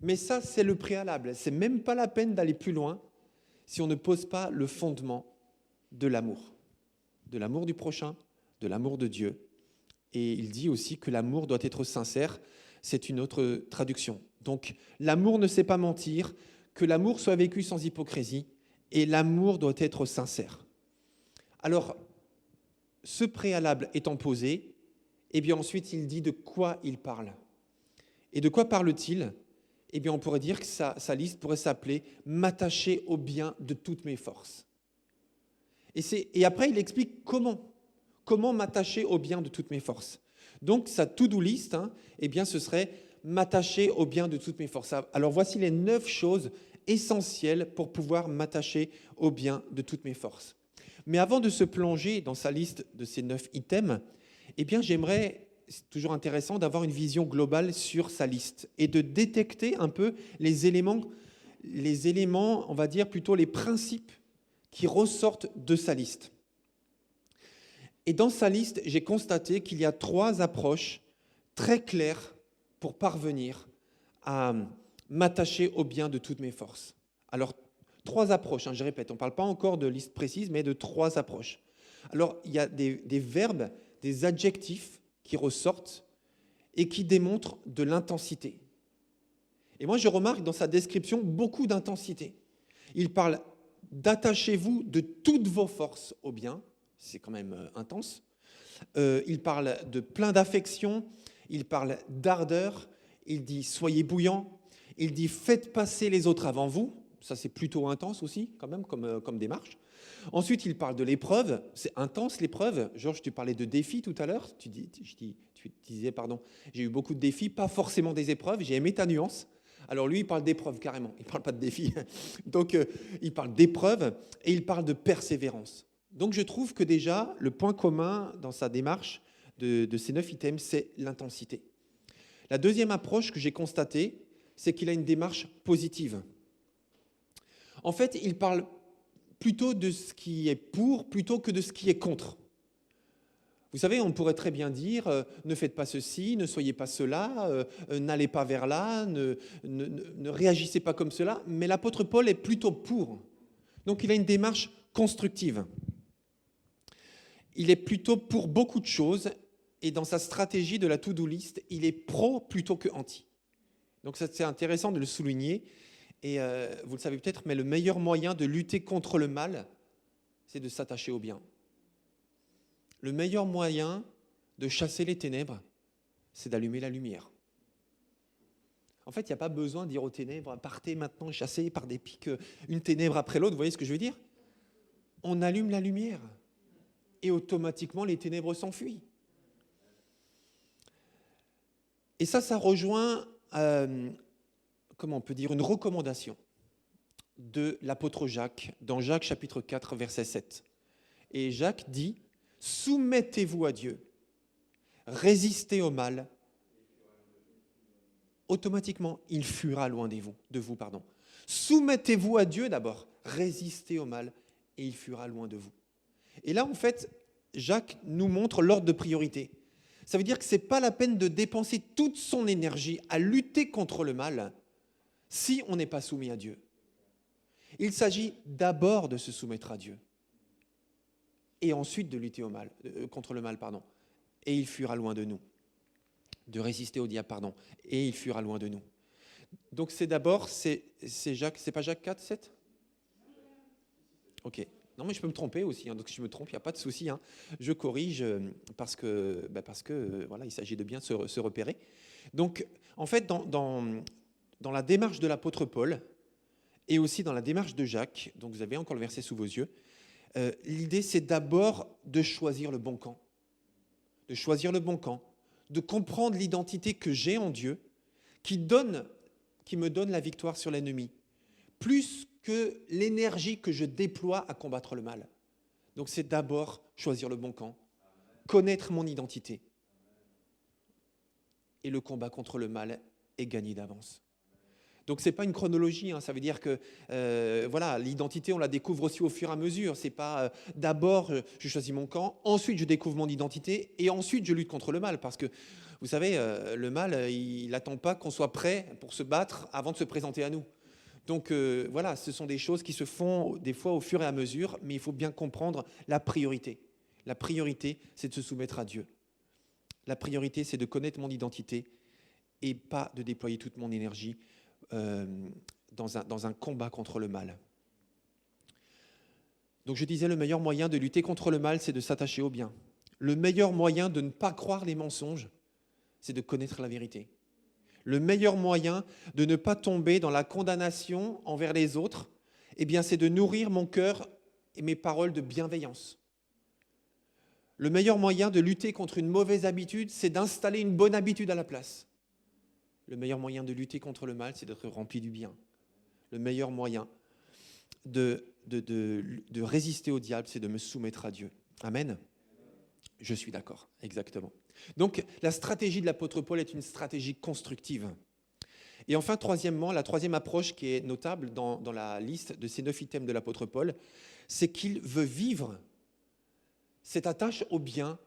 Mais ça, c'est le préalable. C'est même pas la peine d'aller plus loin si on ne pose pas le fondement de l'amour du prochain, de l'amour de Dieu. Et il dit aussi que l'amour doit être sincère. C'est une autre traduction. Donc, l'amour ne sait pas mentir, que l'amour soit vécu sans hypocrisie, et l'amour doit être sincère. Alors, ce préalable étant posé, eh bien ensuite, il dit de quoi il parle. Et de quoi parle-t-il ? Eh bien, on pourrait dire que sa liste pourrait s'appeler « M'attacher au bien de toutes mes forces ». Et après, il explique comment m'attacher au bien de toutes mes forces. Donc, sa to-do list, eh bien, ce serait m'attacher au bien de toutes mes forces. Alors, voici les 9 choses essentielles pour pouvoir m'attacher au bien de toutes mes forces. Mais avant de se plonger dans sa liste de ces 9 items, eh bien, j'aimerais, c'est toujours intéressant d'avoir une vision globale sur sa liste et de détecter un peu les éléments, on va dire plutôt les principes qui ressortent de sa liste. Et dans sa liste, j'ai constaté qu'il y a 3 approches très claires pour parvenir à m'attacher au bien de toutes mes forces. Alors, 3 approches, je répète, on ne parle pas encore de liste précise, mais de 3 approches. Alors, il y a des verbes, des adjectifs qui ressortent et qui démontrent de l'intensité. Et moi, je remarque dans sa description beaucoup d'intensité. Il parle d'attachez-vous de toutes vos forces au bien, c'est quand même intense. Il parle de plein d'affection, il parle d'ardeur, il dit soyez bouillants, il dit faites passer les autres avant vous, ça c'est plutôt intense aussi quand même comme démarche. Ensuite, il parle de l'épreuve, c'est intense l'épreuve. Georges, tu parlais de défis tout à l'heure, tu disais, j'ai eu beaucoup de défis, pas forcément des épreuves, j'ai aimé ta nuance. Alors lui, il parle d'épreuve carrément, il ne parle pas de défis. Donc il parle d'épreuve et il parle de persévérance. Donc je trouve que déjà, le point commun dans sa démarche de ces 9 items, c'est l'intensité. La deuxième approche que j'ai constatée, c'est qu'il a une démarche positive. En fait, il parle plutôt de ce qui est pour plutôt que de ce qui est contre. Vous savez, on pourrait très bien dire ne faites pas ceci, ne soyez pas cela, n'allez pas vers là, ne réagissez pas comme cela, mais l'apôtre Paul est plutôt pour. Donc il a une démarche constructive. Il est plutôt pour beaucoup de choses et dans sa stratégie de la to-do list, il est pro plutôt que anti. Donc ça, c'est intéressant de le souligner. Et vous le savez peut-être, mais le meilleur moyen de lutter contre le mal, c'est de s'attacher au bien. Le meilleur moyen de chasser les ténèbres, c'est d'allumer la lumière. En fait, il n'y a pas besoin de dire aux ténèbres, partez maintenant chassez par des pics une ténèbre après l'autre, vous voyez ce que je veux dire? On allume la lumière et automatiquement les ténèbres s'enfuient. Et ça rejoint, comment on peut dire, une recommandation de l'apôtre Jacques, dans Jacques chapitre 4, verset 7. Et Jacques dit, soumettez-vous à Dieu, résistez au mal, automatiquement, il fuira loin de vous. Soumettez-vous à Dieu d'abord, résistez au mal, et il fuira loin de vous. Et là, en fait, Jacques nous montre l'ordre de priorité. Ça veut dire que ce n'est pas la peine de dépenser toute son énergie à lutter contre le mal si on n'est pas soumis à Dieu. Il s'agit d'abord de se soumettre à Dieu et ensuite de lutter contre le mal, et il fuira loin de nous. De résister au diable, et il fuira loin de nous. Donc c'est Jacques, c'est pas Jacques 4, 7 ? Ok. Non, mais je peux me tromper aussi, donc si je me trompe, il n'y a pas de souci. Je corrige parce que voilà, il s'agit de bien se repérer. Donc, en fait, dans la démarche de l'apôtre Paul et aussi dans la démarche de Jacques, donc vous avez encore le verset sous vos yeux, l'idée, c'est d'abord de choisir le bon camp. De choisir le bon camp, de comprendre l'identité que j'ai en Dieu, qui me donne la victoire sur l'ennemi, plus que l'énergie que je déploie à combattre le mal. Donc c'est d'abord choisir le bon camp, connaître mon identité. Et le combat contre le mal est gagné d'avance. Donc ce n'est pas une chronologie, ça veut dire que l'identité, on la découvre aussi au fur et à mesure. Ce n'est pas d'abord je choisis mon camp, ensuite je découvre mon identité et ensuite je lutte contre le mal. Parce que vous savez, le mal, il n'attend pas qu'on soit prêt pour se battre avant de se présenter à nous. Donc ce sont des choses qui se font des fois au fur et à mesure, mais il faut bien comprendre la priorité. La priorité, c'est de se soumettre à Dieu. La priorité, c'est de connaître mon identité et pas de déployer toute mon énergie dans un combat contre le mal. Donc je disais, le meilleur moyen de lutter contre le mal, c'est de s'attacher au bien. Le meilleur moyen de ne pas croire les mensonges, c'est de connaître la vérité. Le meilleur moyen de ne pas tomber dans la condamnation envers les autres, c'est de nourrir mon cœur et mes paroles de bienveillance. Le meilleur moyen de lutter contre une mauvaise habitude, c'est d'installer une bonne habitude à la place. Le meilleur moyen de lutter contre le mal, c'est d'être rempli du bien. Le meilleur moyen de résister au diable, c'est de me soumettre à Dieu. Amen. Je suis d'accord, exactement. Donc, la stratégie de l'apôtre Paul est une stratégie constructive. Et enfin, troisièmement, la troisième approche qui est notable dans la liste de ces 9 items de l'apôtre Paul, c'est qu'il veut vivre cette attache au bien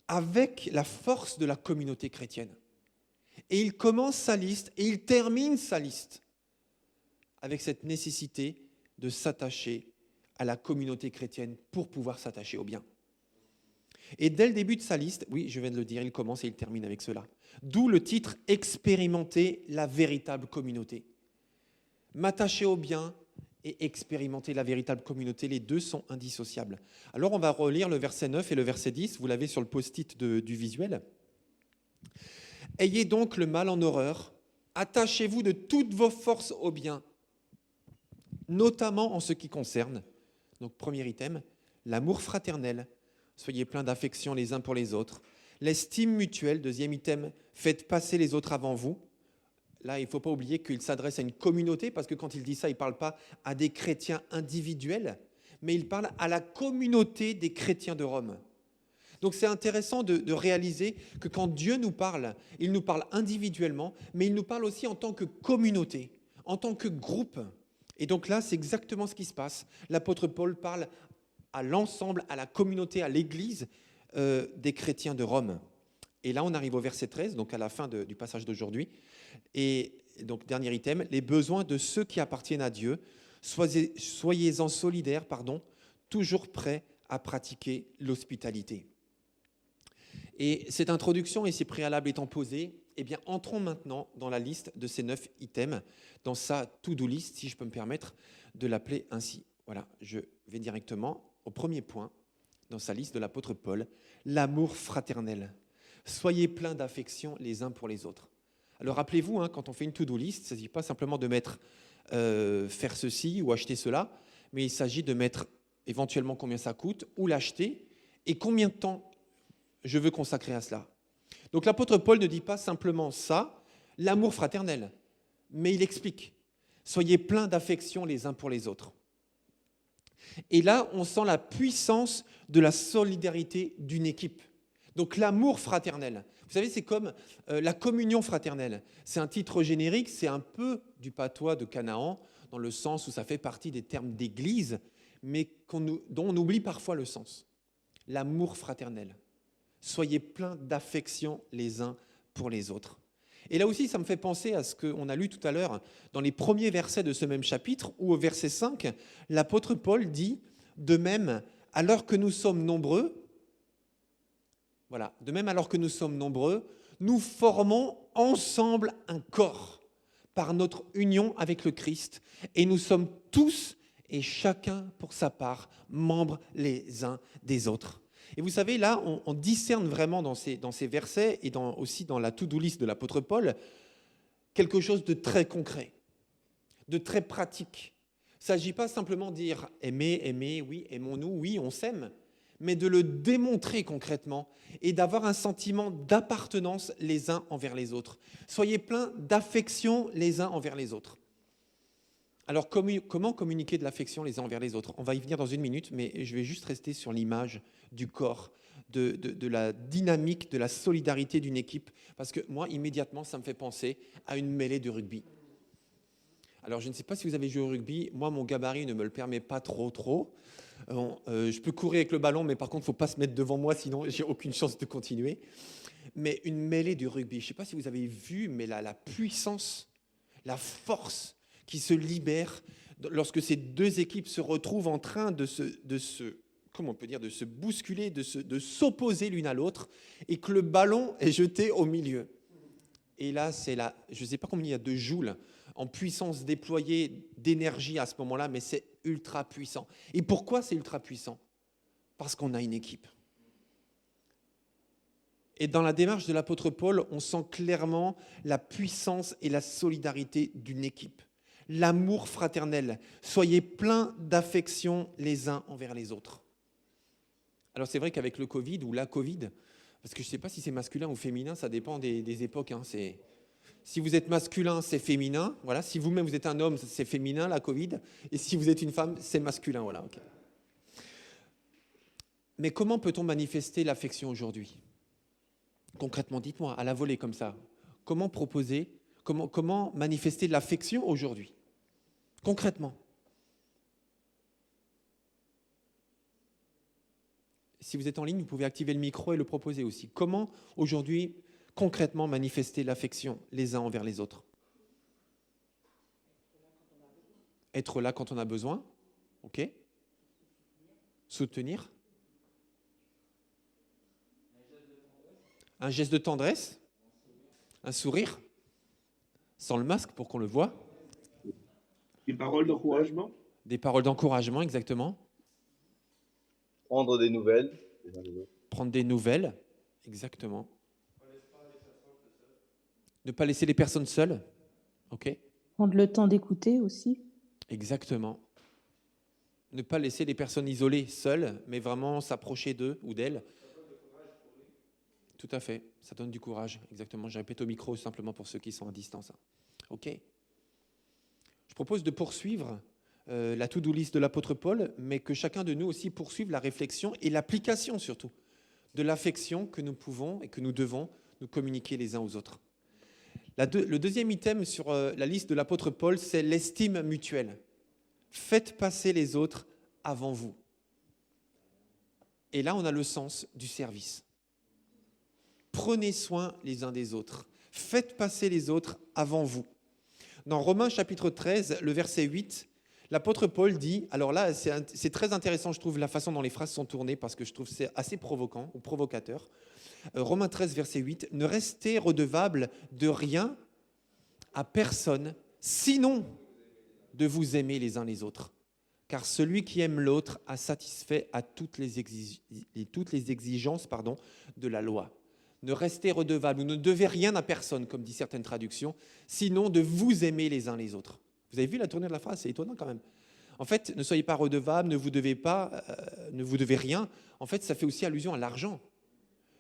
avec la force de la communauté chrétienne. Et il commence sa liste et il termine sa liste avec cette nécessité de s'attacher à la communauté chrétienne pour pouvoir s'attacher au bien. Et dès le début de sa liste, oui, je viens de le dire, il commence et il termine avec cela. D'où le titre « Expérimenter la véritable communauté ». M'attacher au bien et expérimenter la véritable communauté, les deux sont indissociables. Alors on va relire le verset 9 et le verset 10, vous l'avez sur le post-it du visuel. « Ayez donc le mal en horreur, attachez-vous de toutes vos forces au bien, notamment en ce qui concerne, donc premier item, l'amour fraternel, soyez pleins d'affection les uns pour les autres. L'estime mutuelle, deuxième item, faites passer les autres avant vous. Là, il ne faut pas oublier qu'il s'adresse à une communauté, parce que quand il dit ça, il ne parle pas à des chrétiens individuels, mais il parle à la communauté des chrétiens de Rome. Donc c'est intéressant de réaliser que quand Dieu nous parle, il nous parle individuellement, mais il nous parle aussi en tant que communauté, en tant que groupe. Et donc là, c'est exactement ce qui se passe. L'apôtre Paul parle à l'ensemble, à la communauté, à l'église des chrétiens de Rome. Et là, on arrive au verset 13, donc à la fin du passage d'aujourd'hui. Et donc, dernier item, les besoins de ceux qui appartiennent à Dieu, soyez-en solidaires, toujours prêts à pratiquer l'hospitalité. Et cette introduction et ces préalables étant posés, eh bien, entrons maintenant dans la liste de ces 9 items, dans sa to-do list, si je peux me permettre de l'appeler ainsi. Voilà, je vais directement au premier point dans sa liste de l'apôtre Paul, l'amour fraternel. Soyez pleins d'affection les uns pour les autres. Alors rappelez-vous, quand on fait une to-do list, il ne s'agit pas simplement de mettre faire ceci ou acheter cela, mais il s'agit de mettre éventuellement combien ça coûte, ou l'acheter, et combien de temps je veux consacrer à cela. Donc l'apôtre Paul ne dit pas simplement ça, l'amour fraternel, mais il explique, soyez pleins d'affection les uns pour les autres. Et là, on sent la puissance de la solidarité d'une équipe. Donc l'amour fraternel. Vous savez, c'est comme la communion fraternelle. C'est un titre générique, c'est un peu du patois de Canaan, dans le sens où ça fait partie des termes d'église, mais dont on oublie parfois le sens. L'amour fraternel. Soyez pleins d'affection les uns pour les autres. Et là aussi, ça me fait penser à ce qu'on a lu tout à l'heure dans les premiers versets de ce même chapitre, où au verset 5, l'apôtre Paul dit « De même, alors que nous sommes nombreux, nous formons ensemble un corps par notre union avec le Christ, et nous sommes tous et chacun pour sa part membres les uns des autres. » Et vous savez, là, on discerne vraiment dans ces versets et aussi dans la to-do list de l'apôtre Paul, quelque chose de très concret, de très pratique. Il ne s'agit pas simplement de dire « aimer, oui, aimons-nous, oui, on s'aime », mais de le démontrer concrètement et d'avoir un sentiment d'appartenance les uns envers les autres. Soyez pleins d'affection les uns envers les autres. Alors, comment communiquer de l'affection les uns envers les autres ? On va y venir dans une minute, mais je vais juste rester sur l'image du corps, de la dynamique, de la solidarité d'une équipe, parce que moi, immédiatement, ça me fait penser à une mêlée de rugby. Alors, je ne sais pas si vous avez joué au rugby. Moi, mon gabarit ne me le permet pas trop. Je peux courir avec le ballon, mais par contre, il ne faut pas se mettre devant moi, sinon j'ai aucune chance de continuer. Mais une mêlée du rugby, je ne sais pas si vous avez vu, mais la puissance, la force qui se libère lorsque ces deux équipes se retrouvent en train de se bousculer, de s'opposer l'une à l'autre, et que le ballon est jeté au milieu. Et là, je ne sais pas combien il y a de joules en puissance déployée d'énergie à ce moment-là, mais c'est ultra puissant. Et pourquoi c'est ultra puissant ? Parce qu'on a une équipe. Et dans la démarche de l'apôtre Paul, on sent clairement la puissance et la solidarité d'une équipe. L'amour fraternel. Soyez pleins d'affection les uns envers les autres. Alors c'est vrai qu'avec le Covid ou la Covid, parce que je ne sais pas si c'est masculin ou féminin, ça dépend des époques. Hein, si vous êtes masculin, c'est féminin. Voilà. Si vous-même vous êtes un homme, c'est féminin, la Covid. Et si vous êtes une femme, c'est masculin. Voilà. Okay. Mais comment peut-on manifester l'affection aujourd'hui? Concrètement, dites-moi, à la volée comme ça. Comment proposer, comment manifester l'affection aujourd'hui? Concrètement. Si vous êtes en ligne, vous pouvez activer le micro et le proposer aussi. Comment aujourd'hui, concrètement, manifester l'affection les uns envers les autres? Être là quand on a besoin. OK. Soutenir. Un geste de tendresse. Un sourire. Sans le masque pour qu'on le voie. Des paroles d'encouragement. Des paroles d'encouragement, exactement. Prendre des nouvelles. Prendre des nouvelles, exactement. Ne pas laisser les personnes seules. OK. Prendre le temps d'écouter aussi. Exactement. Ne pas laisser les personnes isolées seules, mais vraiment s'approcher d'eux ou d'elles. Tout à fait. Ça donne du courage. Exactement. Je répète au micro simplement pour ceux qui sont à distance. OK. Je propose de poursuivre la to-do list de l'apôtre Paul, mais que chacun de nous aussi poursuive la réflexion et l'application surtout de l'affection que nous pouvons et que nous devons nous communiquer les uns aux autres. Le deuxième item sur la liste de l'apôtre Paul, c'est l'estime mutuelle. Faites passer les autres avant vous. Et là, on a le sens du service. Prenez soin les uns des autres. Faites passer les autres avant vous. Dans Romains chapitre 13, le verset 8, l'apôtre Paul dit, alors là, c'est très intéressant, je trouve, la façon dont les phrases sont tournées, parce que je trouve que c'est assez provoquant ou provocateur. Romains 13, verset 8, « Ne restez redevables de rien à personne, sinon de vous aimer les uns les autres. Car celui qui aime l'autre a satisfait à toutes les exigences de la loi. » Ne restez redevables, ou ne devez rien à personne, comme dit certaines traductions, sinon de vous aimer les uns les autres. Vous avez vu la tournure de la phrase? C'est étonnant quand même. En fait, ne soyez pas redevables, ne vous devez rien. En fait, ça fait aussi allusion à l'argent.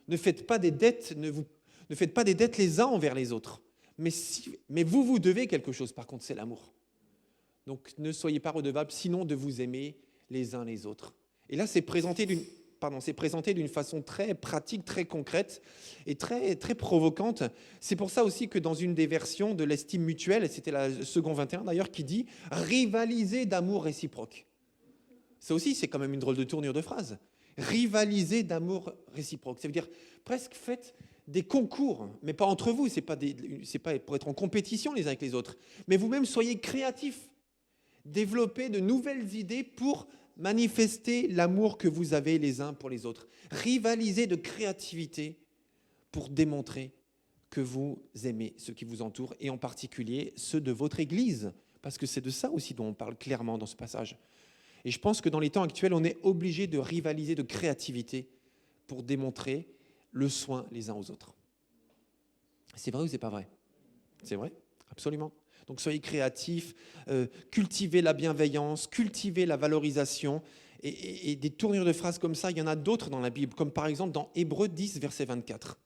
Ne faites pas des dettes, ne faites pas des dettes les uns envers les autres. Mais vous devez quelque chose, par contre, c'est l'amour. Donc, ne soyez pas redevables, sinon de vous aimer les uns les autres. Et là, c'est présenté d'une façon très pratique, très concrète et très, très provocante. C'est pour ça aussi que dans une des versions de l'estime mutuelle, c'était la seconde 21 d'ailleurs, qui dit « rivaliser d'amour réciproque ». Ça aussi, c'est quand même une drôle de tournure de phrase. Rivaliser d'amour réciproque. Ça veut dire presque faites des concours, mais pas entre vous, c'est pas pour être en compétition les uns avec les autres, mais vous-même soyez créatifs. Développez de nouvelles idées pour manifester l'amour que vous avez les uns pour les autres. Rivalisez de créativité pour démontrer que vous aimez ceux qui vous entourent et en particulier ceux de votre Église, parce que c'est de ça aussi dont on parle clairement dans ce passage. Et je pense que dans les temps actuels, on est obligé de rivaliser de créativité pour démontrer le soin les uns aux autres. C'est vrai ou c'est pas vrai? C'est vrai, absolument. Donc soyez créatifs, cultivez la bienveillance, cultivez la valorisation. Et des tournures de phrases comme ça, il y en a d'autres dans la Bible, comme par exemple dans Hébreux 10, verset 24.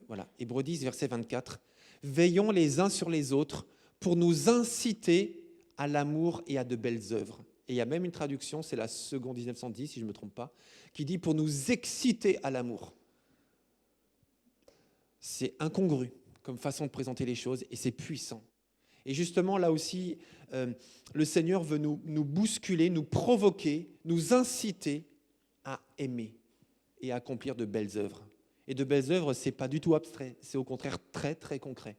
Voilà, Hébreux 10, verset 24. « Veillons les uns sur les autres pour nous inciter à l'amour et à de belles œuvres. » Et il y a même une traduction, c'est la seconde 1910, si je ne me trompe pas, qui dit « pour nous exciter à l'amour ». C'est incongru comme façon de présenter les choses et c'est puissant. Et justement, là aussi, le Seigneur veut nous bousculer, nous provoquer, nous inciter à aimer et à accomplir de belles œuvres. Et de belles œuvres, ce n'est pas du tout abstrait, c'est au contraire très, très concret.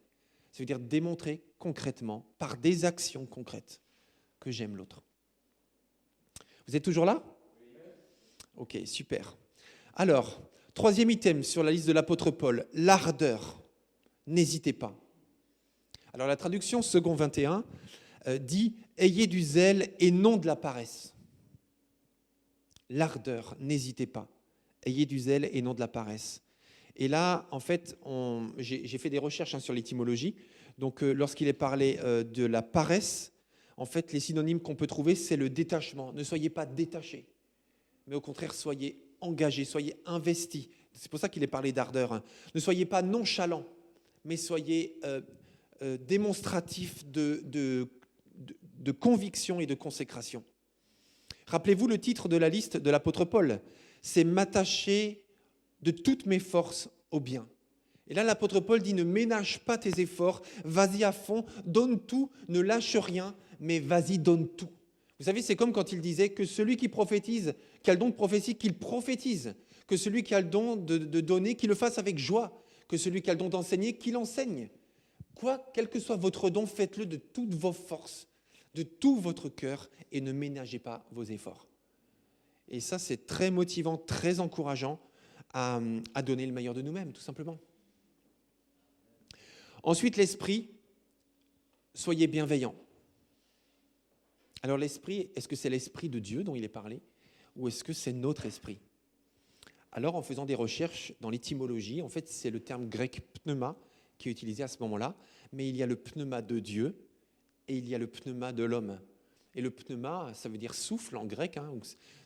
Ça veut dire démontrer concrètement, par des actions concrètes, que j'aime l'autre. Vous êtes toujours là? Ok, super. Alors, troisième item sur la liste de l'apôtre Paul, l'ardeur. N'hésitez pas. Alors la traduction second 21 dit « Ayez du zèle et non de la paresse ». L'ardeur, n'hésitez pas. Ayez du zèle et non de la paresse. Et là, en fait, j'ai fait des recherches sur l'étymologie. Donc lorsqu'il est parlé de la paresse, en fait, les synonymes qu'on peut trouver, c'est le détachement. Ne soyez pas détachés, mais au contraire, soyez engagés, soyez investis. C'est pour ça qu'il est parlé d'ardeur. Hein. Ne soyez pas nonchalants, mais soyez démonstratifs de conviction et de consécration. Rappelez-vous le titre de la liste de l'apôtre Paul, c'est « M'attacher de toutes mes forces au bien ». Et là, l'apôtre Paul dit « Ne ménage pas tes efforts, vas-y à fond, donne tout, ne lâche rien, mais vas-y, donne tout ». Vous savez, c'est comme quand il disait que celui qui prophétise, qui a le don de prophétie, qu'il prophétise, que celui qui a le don de donner, qu'il le fasse avec joie, que celui qui a le don d'enseigner, qu'il enseigne. Quoi, quel que soit votre don, faites-le de toutes vos forces, de tout votre cœur, et ne ménagez pas vos efforts. Et ça, c'est très motivant, très encourageant à donner le meilleur de nous-mêmes, tout simplement. Ensuite, l'esprit, soyez bienveillants. Alors l'esprit, est-ce que c'est l'esprit de Dieu dont il est parlé ou est-ce que c'est notre esprit? Alors en faisant des recherches dans l'étymologie, en fait c'est le terme grec pneuma qui est utilisé à ce moment-là, mais il y a le pneuma de Dieu et il y a le pneuma de l'homme. Et le pneuma, ça veut dire souffle en grec, hein,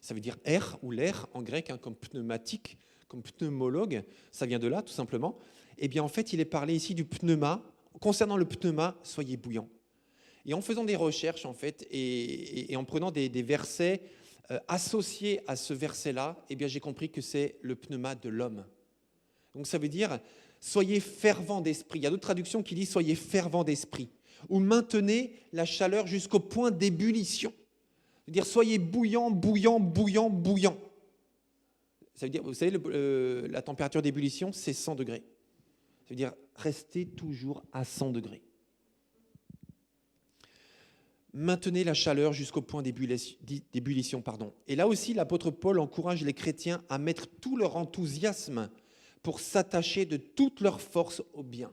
ça veut dire air ou l'air en grec, hein, comme pneumatique, comme pneumologue, ça vient de là tout simplement. Eh bien en fait il est parlé ici du pneuma. Concernant le pneuma, soyez bouillants. Et en faisant des recherches, en fait, et en prenant des versets associés à ce verset-là, eh bien, j'ai compris que c'est le pneuma de l'homme. Donc, ça veut dire, soyez fervents d'esprit. Il y a d'autres traductions qui disent, soyez fervents d'esprit. Ou maintenez la chaleur jusqu'au point d'ébullition. C'est-à-dire, soyez bouillants, bouillants, bouillants, bouillants. Ça veut dire, vous savez, la température d'ébullition, c'est 100 degrés. Ça veut dire, restez toujours à 100 degrés. Maintenez la chaleur jusqu'au point d'ébullition. Et là aussi, l'apôtre Paul encourage les chrétiens à mettre tout leur enthousiasme pour s'attacher de toute leur force au bien.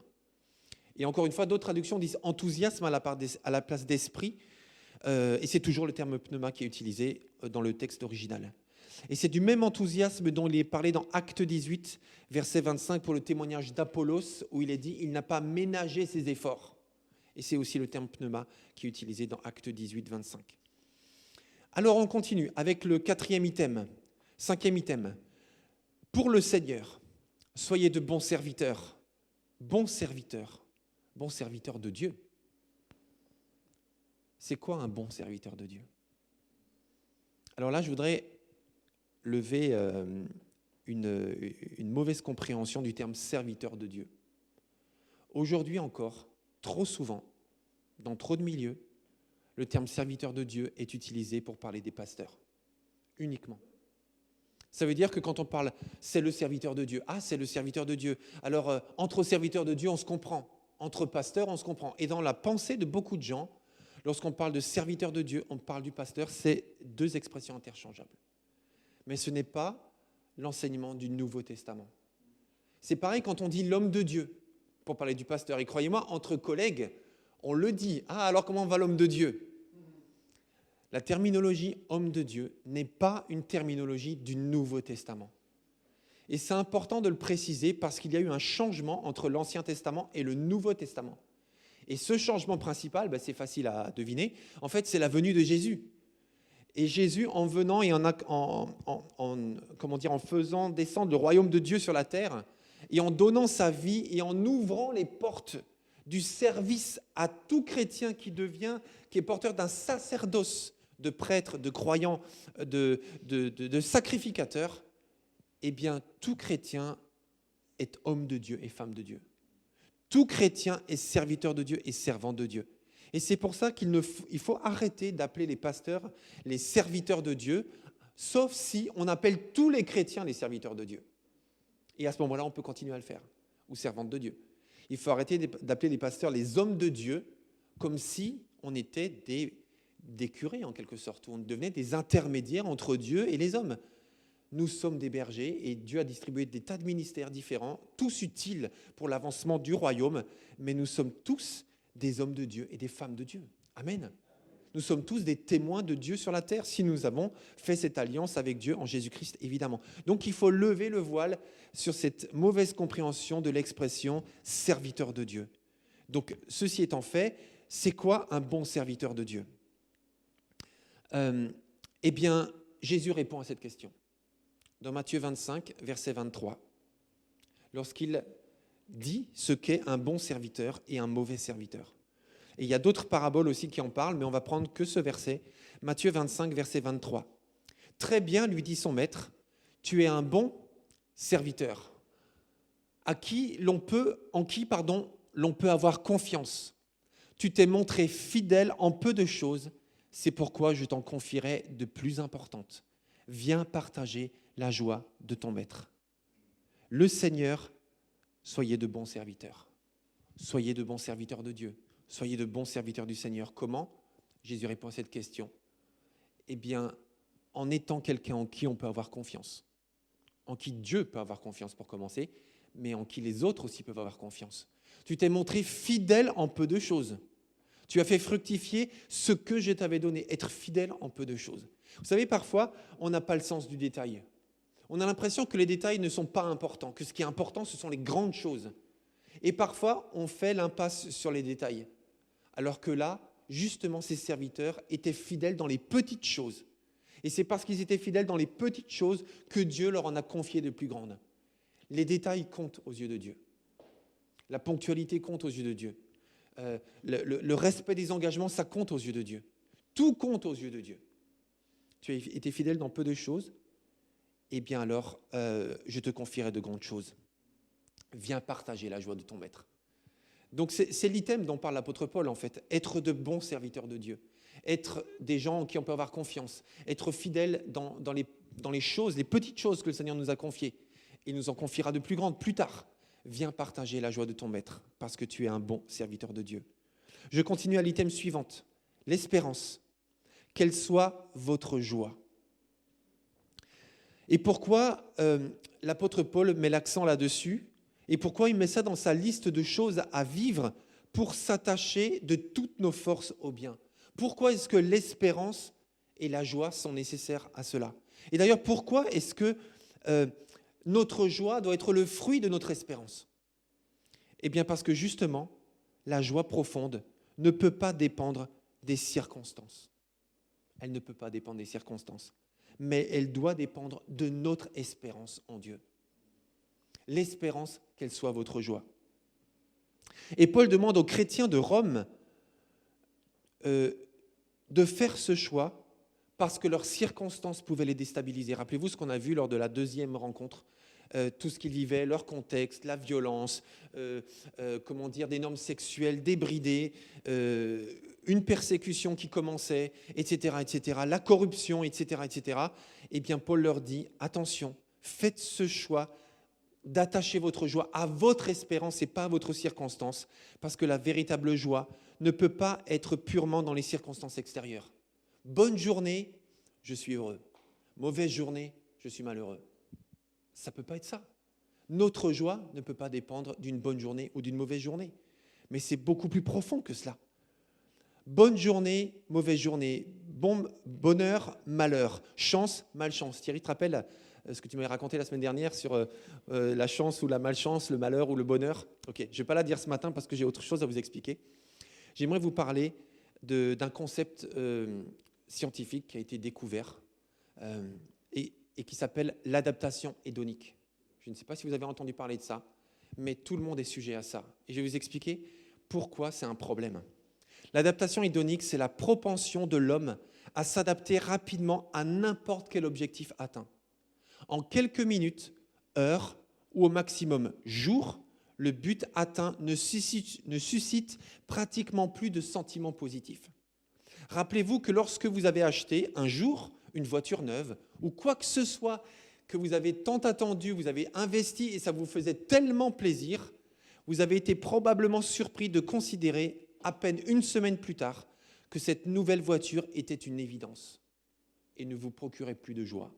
Et encore une fois, d'autres traductions disent enthousiasme à la place d'esprit. Et c'est toujours le terme pneuma qui est utilisé dans le texte original. Et c'est du même enthousiasme dont il est parlé dans Acte 18, verset 25, pour le témoignage d'Apollos, où il est dit « Il n'a pas ménagé ses efforts ». Et c'est aussi le terme pneuma qui est utilisé dans Acte 18, 25. Alors on continue avec le 4e item, 5e item. Pour le Seigneur, soyez de bons serviteurs de Dieu. C'est quoi un bon serviteur de Dieu? Alors là, je voudrais lever une mauvaise compréhension du terme serviteur de Dieu. Aujourd'hui encore, trop souvent, dans trop de milieux, le terme serviteur de Dieu est utilisé pour parler des pasteurs, uniquement. Ça veut dire que quand on parle, c'est le serviteur de Dieu. Ah, c'est le serviteur de Dieu. Alors, entre serviteurs de Dieu, on se comprend. Entre pasteurs, on se comprend. Et dans la pensée de beaucoup de gens, lorsqu'on parle de serviteur de Dieu, on parle du pasteur, c'est deux expressions interchangeables. Mais ce n'est pas l'enseignement du Nouveau Testament. C'est pareil quand on dit l'homme de Dieu, pour parler du pasteur. Et croyez-moi, entre collègues, on le dit. Ah, alors comment va l'homme de Dieu? La terminologie homme de Dieu n'est pas une terminologie du Nouveau Testament. Et c'est important de le préciser parce qu'il y a eu un changement entre l'Ancien Testament et le Nouveau Testament. Et ce changement principal, c'est facile à deviner, en fait, c'est la venue de Jésus. Et Jésus, en venant et en faisant descendre le royaume de Dieu sur la terre, et en donnant sa vie et en ouvrant les portes du service à tout chrétien qui est porteur d'un sacerdoce de prêtre, de croyant, de sacrificateur, eh bien, tout chrétien est homme de Dieu et femme de Dieu. Tout chrétien est serviteur de Dieu et servant de Dieu. Et c'est pour ça qu'il faut arrêter d'appeler les pasteurs les serviteurs de Dieu, sauf si on appelle tous les chrétiens les serviteurs de Dieu. Et à ce moment-là, on peut continuer à le faire, ou servantes de Dieu. Il faut arrêter d'appeler les pasteurs les hommes de Dieu, comme si on était des curés en quelque sorte, où on devenait des intermédiaires entre Dieu et les hommes. Nous sommes des bergers et Dieu a distribué des tas de ministères différents, tous utiles pour l'avancement du royaume, mais nous sommes tous des hommes de Dieu et des femmes de Dieu. Amen. Nous sommes tous des témoins de Dieu sur la terre si nous avons fait cette alliance avec Dieu en Jésus-Christ, évidemment. Donc il faut lever le voile sur cette mauvaise compréhension de l'expression « serviteur de Dieu ». Donc ceci étant fait, c'est quoi un bon serviteur de Dieu? Eh bien, Jésus répond à cette question. dans Matthieu 25, verset 23, lorsqu'il dit ce qu'est un bon serviteur et un mauvais serviteur. Et il y a d'autres paraboles aussi qui en parlent, mais on va prendre que ce verset, Matthieu 25, verset 23. « Très bien, lui dit son maître, tu es un bon serviteur, en qui l'on peut avoir confiance. Tu t'es montré fidèle en peu de choses, c'est pourquoi je t'en confierai de plus importantes. Viens partager la joie de ton maître. » Le Seigneur, soyez de bons serviteurs. Soyez de bons serviteurs de Dieu. Soyez de bons serviteurs du Seigneur. Comment ? Jésus répond à cette question. Eh bien, en étant quelqu'un en qui on peut avoir confiance, en qui Dieu peut avoir confiance pour commencer, mais en qui les autres aussi peuvent avoir confiance. Tu t'es montré fidèle en peu de choses. Tu as fait fructifier ce que je t'avais donné, être fidèle en peu de choses. Vous savez, parfois, on n'a pas le sens du détail. On a l'impression que les détails ne sont pas importants, que ce qui est important, ce sont les grandes choses. Et parfois, on fait l'impasse sur les détails. Alors que là, justement, ces serviteurs étaient fidèles dans les petites choses. Et c'est parce qu'ils étaient fidèles dans les petites choses que Dieu leur en a confié de plus grandes. Les détails comptent aux yeux de Dieu. La ponctualité compte aux yeux de Dieu. Le respect des engagements, ça compte aux yeux de Dieu. Tout compte aux yeux de Dieu. Tu as été fidèle dans peu de choses, eh bien alors, je te confierai de grandes choses. Viens partager la joie de ton maître. Donc c'est l'item dont parle l'apôtre Paul en fait, être de bons serviteurs de Dieu, être des gens en qui on peut avoir confiance, être fidèles dans les choses, les petites choses que le Seigneur nous a confiées. Il nous en confiera de plus grandes plus tard. Viens partager la joie de ton maître parce que tu es un bon serviteur de Dieu. Je continue à l'item suivante, l'espérance. Quelle soit votre joie. Et pourquoi l'apôtre Paul met l'accent là-dessus ? Et pourquoi il met ça dans sa liste de choses à vivre pour s'attacher de toutes nos forces au bien ? Pourquoi est-ce que l'espérance et la joie sont nécessaires à cela ? Et d'ailleurs, pourquoi est-ce que notre joie doit être le fruit de notre espérance ? Eh bien parce que justement, la joie profonde ne peut pas dépendre des circonstances. Elle ne peut pas dépendre des circonstances, mais elle doit dépendre de notre espérance en Dieu. L'espérance, qu'elle soit votre joie. Et Paul demande aux chrétiens de Rome de faire ce choix parce que leurs circonstances pouvaient les déstabiliser. Rappelez-vous ce qu'on a vu lors de la deuxième rencontre, tout ce qu'ils vivaient, leur contexte, la violence, des normes sexuelles débridées, une persécution qui commençait, etc., la corruption, etc., etc. Eh bien, Paul leur dit, attention, faites ce choix d'attacher votre joie à votre espérance et pas à votre circonstance, parce que la véritable joie ne peut pas être purement dans les circonstances extérieures. Bonne journée, je suis heureux. Mauvaise journée, je suis malheureux. Ça ne peut pas être ça. Notre joie ne peut pas dépendre d'une bonne journée ou d'une mauvaise journée. Mais c'est beaucoup plus profond que cela. Bonne journée, mauvaise journée. Bonheur, malheur. Chance, malchance. Thierry, te rappelles ce que tu m'avais raconté la semaine dernière sur la chance ou la malchance, le malheur ou le bonheur ? Ok, je ne vais pas la dire ce matin parce que j'ai autre chose à vous expliquer. J'aimerais vous parler d'un concept scientifique qui a été découvert et qui s'appelle l'adaptation hédonique. Je ne sais pas si vous avez entendu parler de ça, mais tout le monde est sujet à ça. Et je vais vous expliquer pourquoi c'est un problème. L'adaptation hédonique, c'est la propension de l'homme à s'adapter rapidement à n'importe quel objectif atteint. En quelques minutes, heures ou au maximum jours, le but atteint ne suscite pratiquement plus de sentiments positifs. Rappelez-vous que lorsque vous avez acheté un jour une voiture neuve ou quoi que ce soit que vous avez tant attendu, vous avez investi et ça vous faisait tellement plaisir, vous avez été probablement surpris de considérer à peine une semaine plus tard que cette nouvelle voiture était une évidence et ne vous procurait plus de joie.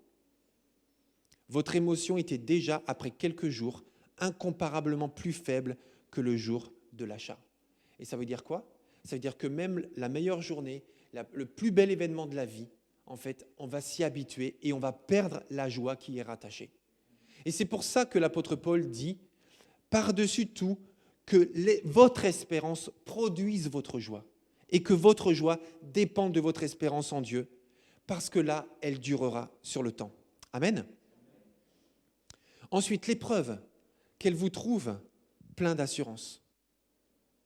Votre émotion était déjà, après quelques jours, incomparablement plus faible que le jour de l'achat. Et ça veut dire quoi ? Ça veut dire que même la meilleure journée, le plus bel événement de la vie, en fait, on va s'y habituer et on va perdre la joie qui y est rattachée. Et c'est pour ça que l'apôtre Paul dit, par-dessus tout, que votre espérance produise votre joie et que votre joie dépende de votre espérance en Dieu, parce que là, elle durera sur le temps. Amen. Ensuite, l'épreuve, qu'elle vous trouve plein d'assurance.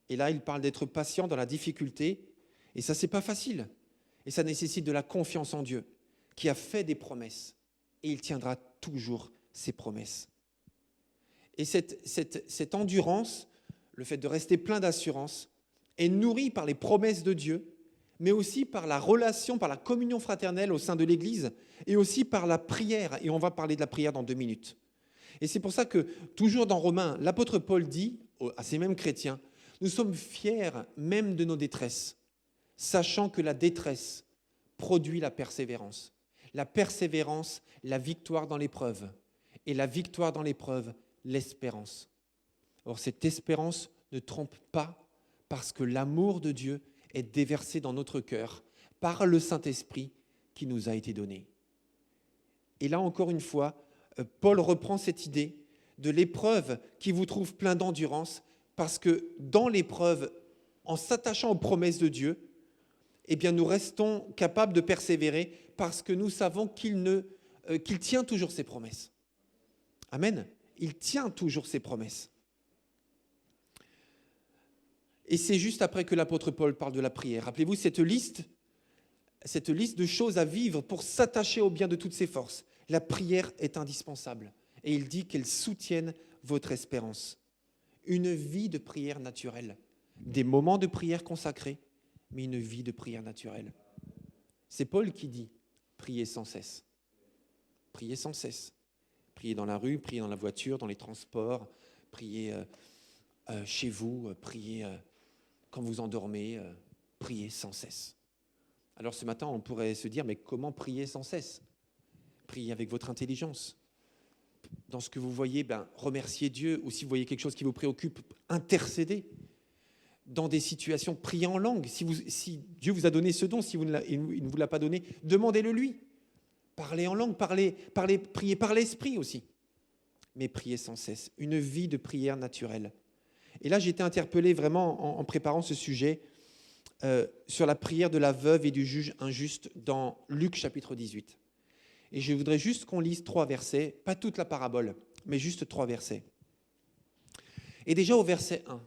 Et là, il parle d'être patient dans la difficulté. Et ça, c'est pas facile. Et ça nécessite de la confiance en Dieu, qui a fait des promesses. Et il tiendra toujours ses promesses. Et cette endurance, le fait de rester plein d'assurance, est nourrie par les promesses de Dieu, mais aussi par la relation, par la communion fraternelle au sein de l'Église, et aussi par la prière. Et on va parler de la prière dans 2 minutes. Et c'est pour ça que, toujours dans Romains, l'apôtre Paul dit à ces mêmes chrétiens, nous sommes fiers même de nos détresses, sachant que la détresse produit la persévérance. La persévérance, la victoire dans l'épreuve. Et la victoire dans l'épreuve, l'espérance. Or, cette espérance ne trompe pas parce que l'amour de Dieu est déversé dans notre cœur par le Saint-Esprit qui nous a été donné. Et là, encore une fois, Paul reprend cette idée de l'épreuve qui vous trouve plein d'endurance parce que dans l'épreuve, en s'attachant aux promesses de Dieu, eh bien, nous restons capables de persévérer parce que nous savons qu'il tient toujours ses promesses. Amen. Il tient toujours ses promesses. Et c'est juste après que l'apôtre Paul parle de la prière. Rappelez-vous cette liste de choses à vivre pour s'attacher au bien de toutes ses forces. La prière est indispensable. Et il dit qu'elle soutienne votre espérance. Une vie de prière naturelle. Des moments de prière consacrés, mais une vie de prière naturelle. C'est Paul qui dit « Priez sans cesse ». Priez sans cesse. Priez dans la rue, priez dans la voiture, dans les transports, priez chez vous, priez quand vous endormez, priez sans cesse. Alors ce matin, on pourrait se dire, mais comment prier sans cesse ? Priez avec votre intelligence. Dans ce que vous voyez, remerciez Dieu. Ou si vous voyez quelque chose qui vous préoccupe, intercédez. Dans des situations, priez en langue. Si Dieu vous a donné ce don, si il ne vous l'a pas donné, demandez-le lui. Parlez en langue, priez par l'esprit aussi. Mais priez sans cesse. Une vie de prière naturelle. Et là, j'ai été interpellé vraiment en préparant ce sujet sur la prière de la veuve et du juge injuste dans Luc chapitre 18. Et je voudrais juste qu'on lise 3 versets, pas toute la parabole, mais juste 3 versets. Et déjà au verset 1,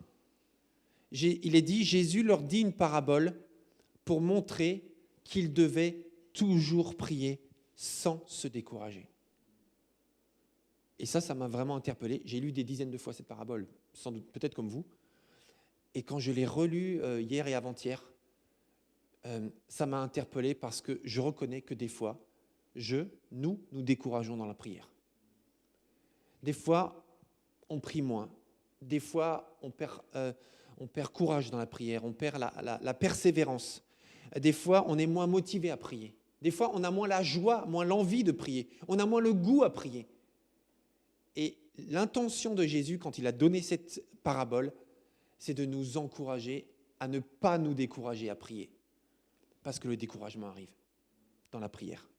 il est dit, Jésus leur dit une parabole pour montrer qu'ils devaient toujours prier sans se décourager. Et ça m'a vraiment interpellé. J'ai lu des dizaines de fois cette parabole, sans doute, peut-être comme vous. Et quand je l'ai relue hier et avant-hier, ça m'a interpellé parce que je reconnais que des fois, nous décourageons dans la prière. Des fois, on prie moins. Des fois, on perd courage dans la prière, on perd la persévérance. Des fois, on est moins motivé à prier. Des fois, on a moins la joie, moins l'envie de prier. On a moins le goût à prier. Et l'intention de Jésus, quand il a donné cette parabole, c'est de nous encourager à ne pas nous décourager à prier. Parce que le découragement arrive dans la prière.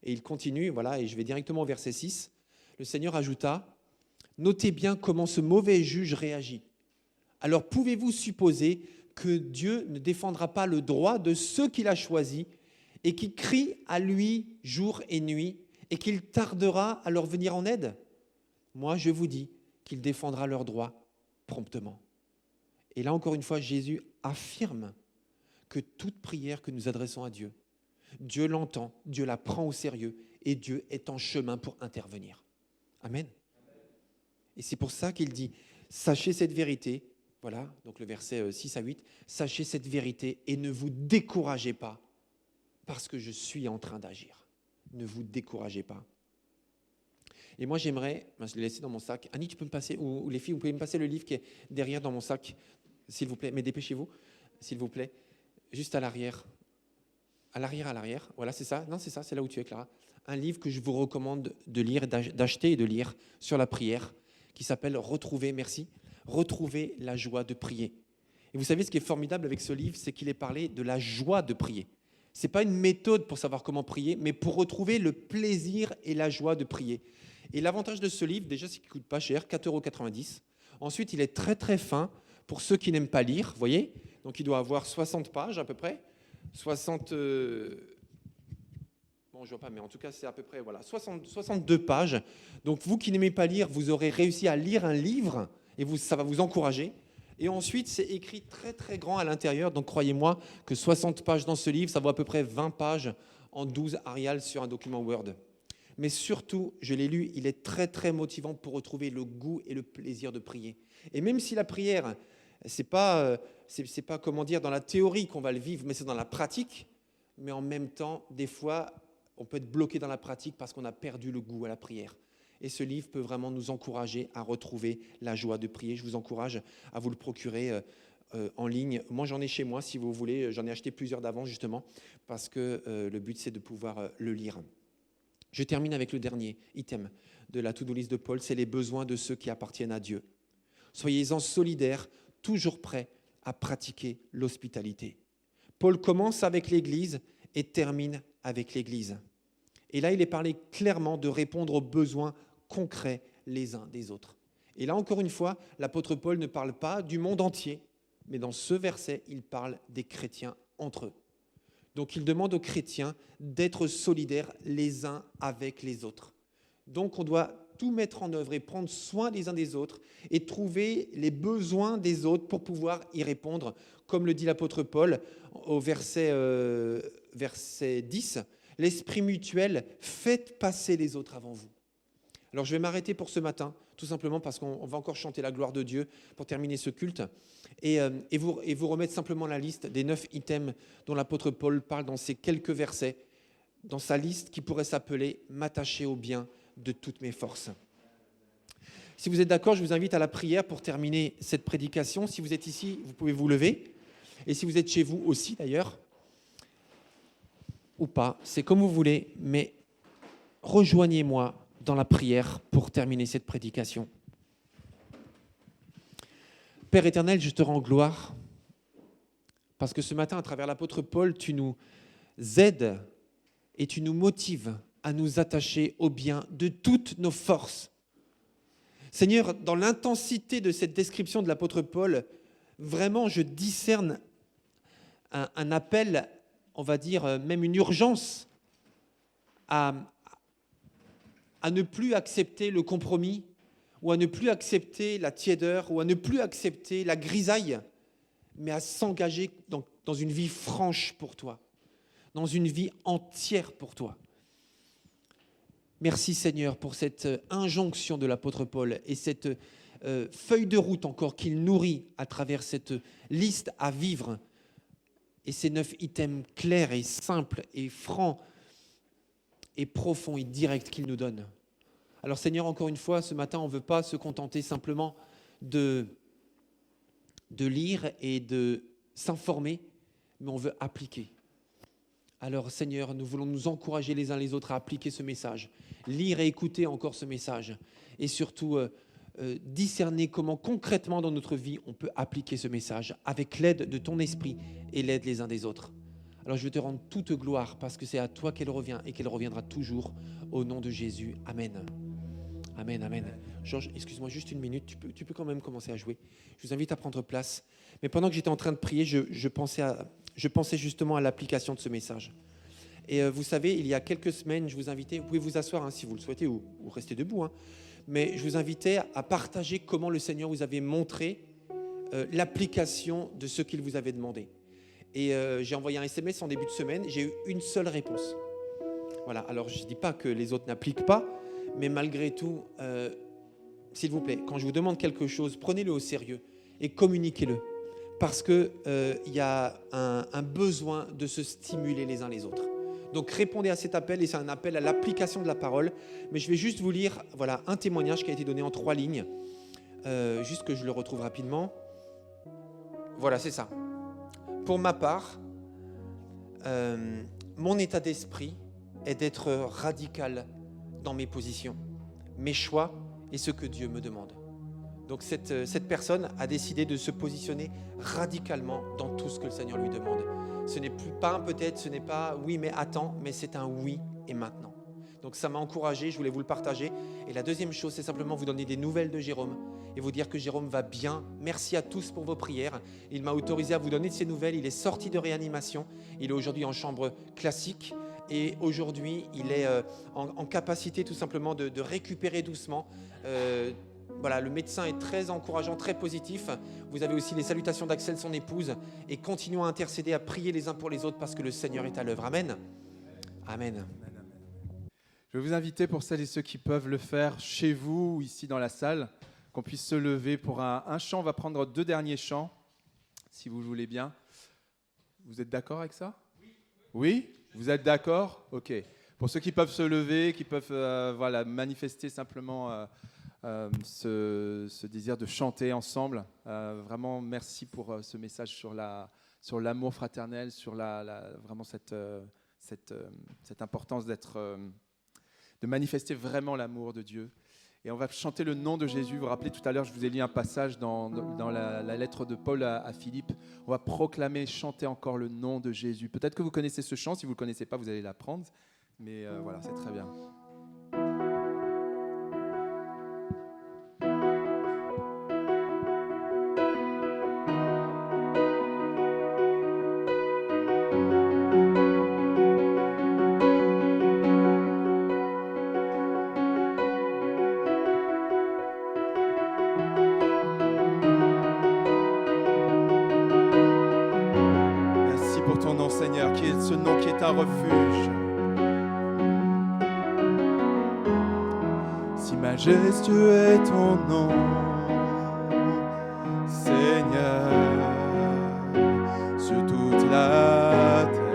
Et il continue, voilà, et je vais directement au verset 6. Le Seigneur ajouta, « Notez bien comment ce mauvais juge réagit. Alors pouvez-vous supposer que Dieu ne défendra pas le droit de ceux qu'il a choisis et qui crient à lui jour et nuit et qu'il tardera à leur venir en aide ? Moi, je vous dis qu'il défendra leurs droits promptement. » Et là, encore une fois, Jésus affirme que toute prière que nous adressons à Dieu, Dieu l'entend, Dieu la prend au sérieux et Dieu est en chemin pour intervenir. Amen. Et c'est pour ça qu'il dit, sachez cette vérité, voilà, donc le verset 6 à 8, sachez cette vérité et ne vous découragez pas parce que je suis en train d'agir. Ne vous découragez pas. Et moi, j'aimerais, je l'ai laissé dans mon sac. Annie, tu peux me passer, ou les filles, vous pouvez me passer le livre qui est derrière dans mon sac, s'il vous plaît. Mais dépêchez-vous, s'il vous plaît. Juste à l'arrière. À l'arrière. Voilà, c'est ça. Non, c'est ça, c'est là où tu es, Clara. Un livre que je vous recommande de lire, d'acheter et de lire sur la prière, qui s'appelle « Retrouver la joie de prier ». Et vous savez, ce qui est formidable avec ce livre, c'est qu'il est parlé de la joie de prier. Ce n'est pas une méthode pour savoir comment prier, mais pour retrouver le plaisir et la joie de prier. Et l'avantage de ce livre, déjà, c'est qu'il ne coûte pas cher, 4,90 €. Ensuite, il est très très fin pour ceux qui n'aiment pas lire, vous voyez. Donc il doit avoir 60 pages à peu près. 60... Bon, Non, je vois pas, mais en tout cas, c'est à peu près 62 pages. Donc, vous qui n'aimez pas lire, vous aurez réussi à lire un livre et ça va vous encourager. Et ensuite, c'est écrit très, très grand à l'intérieur. Donc, croyez-moi que 60 pages dans ce livre, ça vaut à peu près 20 pages en 12 Arial sur un document Word. Mais surtout, je l'ai lu, il est très, très motivant pour retrouver le goût et le plaisir de prier. Et même si la prière, c'est pas comment dire, dans la théorie qu'on va le vivre, mais c'est dans la pratique. Mais en même temps, des fois, on peut être bloqué dans la pratique parce qu'on a perdu le goût à la prière. Et ce livre peut vraiment nous encourager à retrouver la joie de prier. Je vous encourage à vous le procurer en ligne. Moi, j'en ai chez moi, si vous voulez. J'en ai acheté plusieurs d'avance, justement, parce que le but, c'est de pouvoir le lire. Je termine avec le dernier item de la to-do list de Paul, c'est les besoins de ceux qui appartiennent à Dieu. Soyez-en solidaires, toujours prêts à pratiquer l'hospitalité. Paul commence avec l'Église et termine avec l'Église. Et là, il est parlé clairement de répondre aux besoins concrets les uns des autres. Et là, encore une fois, l'apôtre Paul ne parle pas du monde entier, mais dans ce verset, il parle des chrétiens entre eux. Donc, il demande aux chrétiens d'être solidaires les uns avec les autres. Donc, on doit tout mettre en œuvre et prendre soin les uns des autres et trouver les besoins des autres pour pouvoir y répondre. Comme le dit l'apôtre Paul au verset 10, « L'esprit mutuel, faites passer les autres avant vous. » Alors, je vais m'arrêter pour ce matin, tout simplement parce qu'on va encore chanter la gloire de Dieu pour terminer ce culte et vous remettre simplement la liste des 9 items dont l'apôtre Paul parle dans ces quelques versets, dans sa liste qui pourrait s'appeler « M'attacher au bien de toutes mes forces ». Si vous êtes d'accord, je vous invite à la prière pour terminer cette prédication. Si vous êtes ici, vous pouvez vous lever. Et si vous êtes chez vous aussi, d'ailleurs, ou pas, c'est comme vous voulez, mais rejoignez-moi dans la prière pour terminer cette prédication. Père éternel, je te rends gloire parce que ce matin, à travers l'apôtre Paul, tu nous aides et tu nous motives à nous attacher au bien de toutes nos forces. Seigneur, dans l'intensité de cette description de l'apôtre Paul, vraiment, je discerne un appel, on va dire même une urgence à ne plus accepter le compromis, ou à ne plus accepter la tiédeur, ou à ne plus accepter la grisaille, mais à s'engager dans une vie franche pour toi, dans une vie entière pour toi. Merci Seigneur pour cette injonction de l'apôtre Paul et cette feuille de route encore qu'il nourrit à travers cette liste à vivre et ces 9 items clairs et simples et francs et profonds et directs qu'il nous donne. Alors Seigneur, encore une fois, ce matin, on ne veut pas se contenter simplement de lire et de s'informer, mais on veut appliquer. Alors Seigneur, nous voulons nous encourager les uns les autres à appliquer ce message, lire et écouter encore ce message, et surtout discerner comment concrètement dans notre vie on peut appliquer ce message avec l'aide de ton esprit et l'aide les uns des autres. Alors je veux te rendre toute gloire parce que c'est à toi qu'elle revient et qu'elle reviendra toujours au nom de Jésus. Amen. Amen, amen. Georges, excuse-moi juste une minute, tu peux quand même commencer à jouer. Je vous invite à prendre place. Mais pendant que j'étais en train de prier, je pensais justement à l'application de ce message. Et vous savez, il y a quelques semaines, je vous invitais, vous pouvez vous asseoir si vous le souhaitez ou rester debout, mais je vous invitais à partager comment le Seigneur vous avait montré l'application de ce qu'il vous avait demandé. Et j'ai envoyé un SMS en début de semaine, j'ai eu une seule réponse. Voilà, alors je ne dis pas que les autres n'appliquent pas, mais malgré tout, s'il vous plaît, quand je vous demande quelque chose, prenez-le au sérieux et communiquez-le. Parce qu'il y a un besoin de se stimuler les uns les autres. Donc répondez à cet appel, et c'est un appel à l'application de la parole. Mais je vais juste vous lire un témoignage qui a été donné en 3 lignes. Juste que je le retrouve rapidement. Voilà, c'est ça. Pour ma part, mon état d'esprit est d'être radical dans mes positions, mes choix et ce que Dieu me demande. Donc cette personne a décidé de se positionner radicalement dans tout ce que le Seigneur lui demande. Ce n'est plus pas un peut-être, ce n'est pas oui mais attends, mais c'est un oui et maintenant. Donc ça m'a encouragé, je voulais vous le partager. Et la deuxième chose, c'est simplement vous donner des nouvelles de Jérôme et vous dire que Jérôme va bien. Merci à tous pour vos prières. Il m'a autorisé à vous donner de ces nouvelles. Il est sorti de réanimation. Il est aujourd'hui en chambre classique et aujourd'hui, il est en capacité tout simplement de récupérer doucement. Voilà, le médecin est très encourageant, très positif. Vous avez aussi les salutations d'Axel, son épouse, et continuons à intercéder, à prier les uns pour les autres parce que le Seigneur est à l'œuvre. Amen. Amen. Je vais vous inviter, pour celles et ceux qui peuvent le faire chez vous ou ici dans la salle, qu'on puisse se lever pour un chant. On va prendre 2 derniers chants, si vous le voulez bien. Vous êtes d'accord avec ça ? Oui ? Vous êtes d'accord ? Ok. Pour ceux qui peuvent se lever, qui peuvent manifester simplement ce désir de chanter ensemble. Vraiment, merci pour ce message sur l'amour fraternel, sur vraiment cette importance de manifester vraiment l'amour de Dieu. Et on va chanter le nom de Jésus. Vous vous rappelez, tout à l'heure, je vous ai lu un passage dans la lettre de Paul à Philippe. On va proclamer, chanter encore le nom de Jésus. Peut-être que vous connaissez ce chant. Si vous ne le connaissez pas, vous allez l'apprendre. Mais voilà, c'est très bien. Seigneur, qui est ce nom qui est un refuge. Si majestueux est ton nom, Seigneur, sur toute la terre.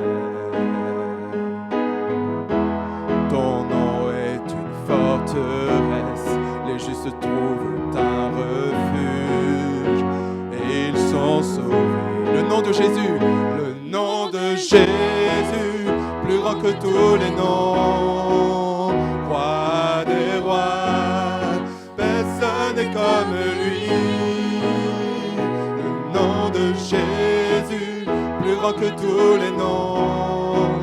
Ton nom est une forteresse, les justes trouvent un refuge et ils sont sauvés. Le nom de Jésus, le nom de Jésus, plus grand que tous les noms, roi des rois, personne n'est comme lui. Le nom de Jésus, plus grand que tous les noms,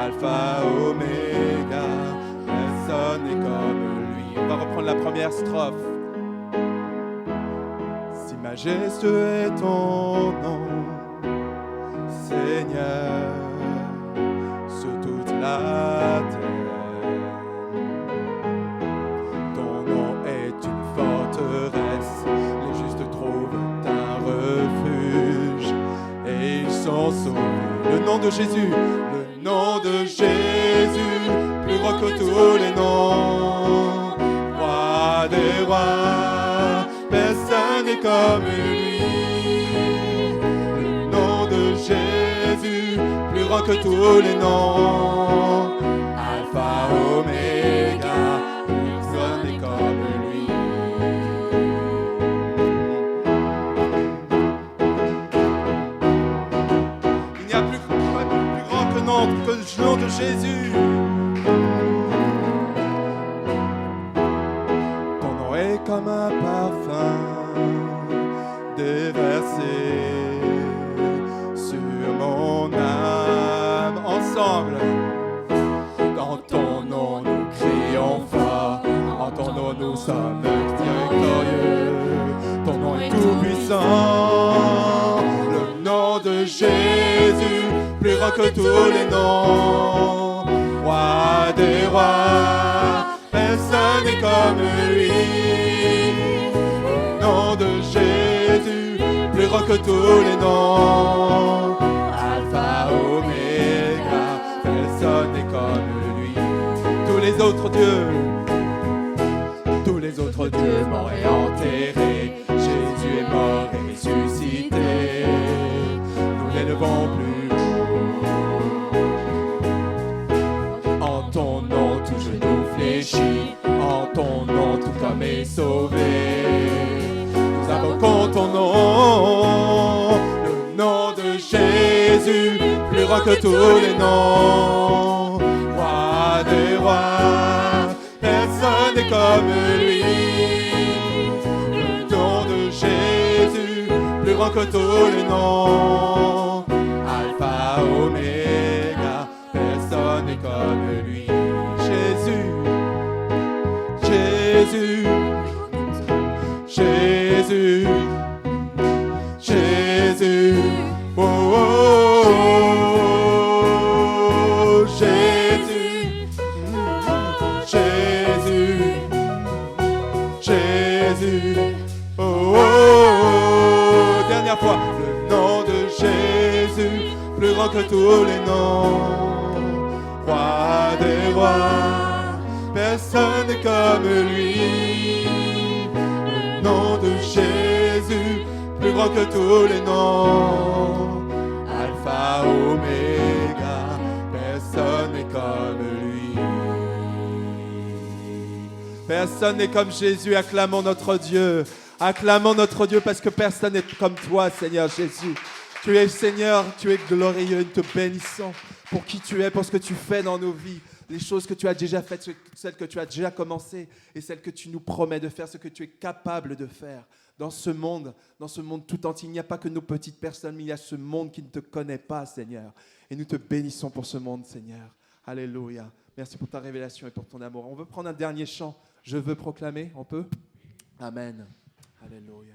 Alpha, Oméga, personne n'est comme lui. On va reprendre la première strophe. Si majestueux est ton nom, Seigneur, sur toute la terre. Ton nom est une forteresse, les justes trouvent un refuge et ils sont sauvés. Le nom de Jésus, le nom de Jésus, plus grand que tous les noms, roi des rois, personne n'est comme lui. Jésus, plus grand que tous les noms, Alpha, Oméga, personne n'est comme lui. Il n'y a plus grand que le nom de Jésus. Ton nom est comme un parfum déversé mon âme, ensemble. Dans ton nom nous crions fort, en ton nom nous sommes victorieux. Ton nom est tout puissant, le nom de Jésus, plus grand que tous les noms, roi des rois, personne n'est comme lui. Le nom de Jésus, plus grand que tous les noms, Oméga, personne n'est comme lui. Tous les autres dieux morts et enterrés, Jésus est mort et ressuscité. Nous l'élevons plus haut. En ton nom tout genou fléchit, en ton nom tout homme est sauvé. Nous invoquons ton nom, le nom de Jésus, plus grand que tous les noms, roi des rois, personne n'est comme lui. Le nom de Jésus, plus grand que tous les noms, Alpha, Oméga, personne n'est comme lui. Jésus, Jésus, Jésus, Jésus, oh, oh, oh, Jésus. Jésus. Oh, oh, oh, oh. Dernière fois. Le nom de Jésus, plus grand que tous les noms. Roi des rois, personne n'est comme lui. Le nom de Jésus, plus grand que tous les noms. Alpha, Oméga, personne n'est comme lui. Personne n'est comme Jésus. Acclamons notre Dieu. Acclamons notre Dieu parce que personne n'est comme toi, Seigneur Jésus. Tu es Seigneur, tu es glorieux. Nous te bénissons pour qui tu es, pour ce que tu fais dans nos vies. Les choses que tu as déjà faites, celles que tu as déjà commencées et celles que tu nous promets de faire, ce que tu es capable de faire dans ce monde tout entier. Il n'y a pas que nos petites personnes, mais il y a ce monde qui ne te connaît pas, Seigneur. Et nous te bénissons pour ce monde, Seigneur. Alléluia. Merci pour ta révélation et pour ton amour. On veut prendre un dernier chant. Je veux proclamer, on peut? Amen. Alléluia.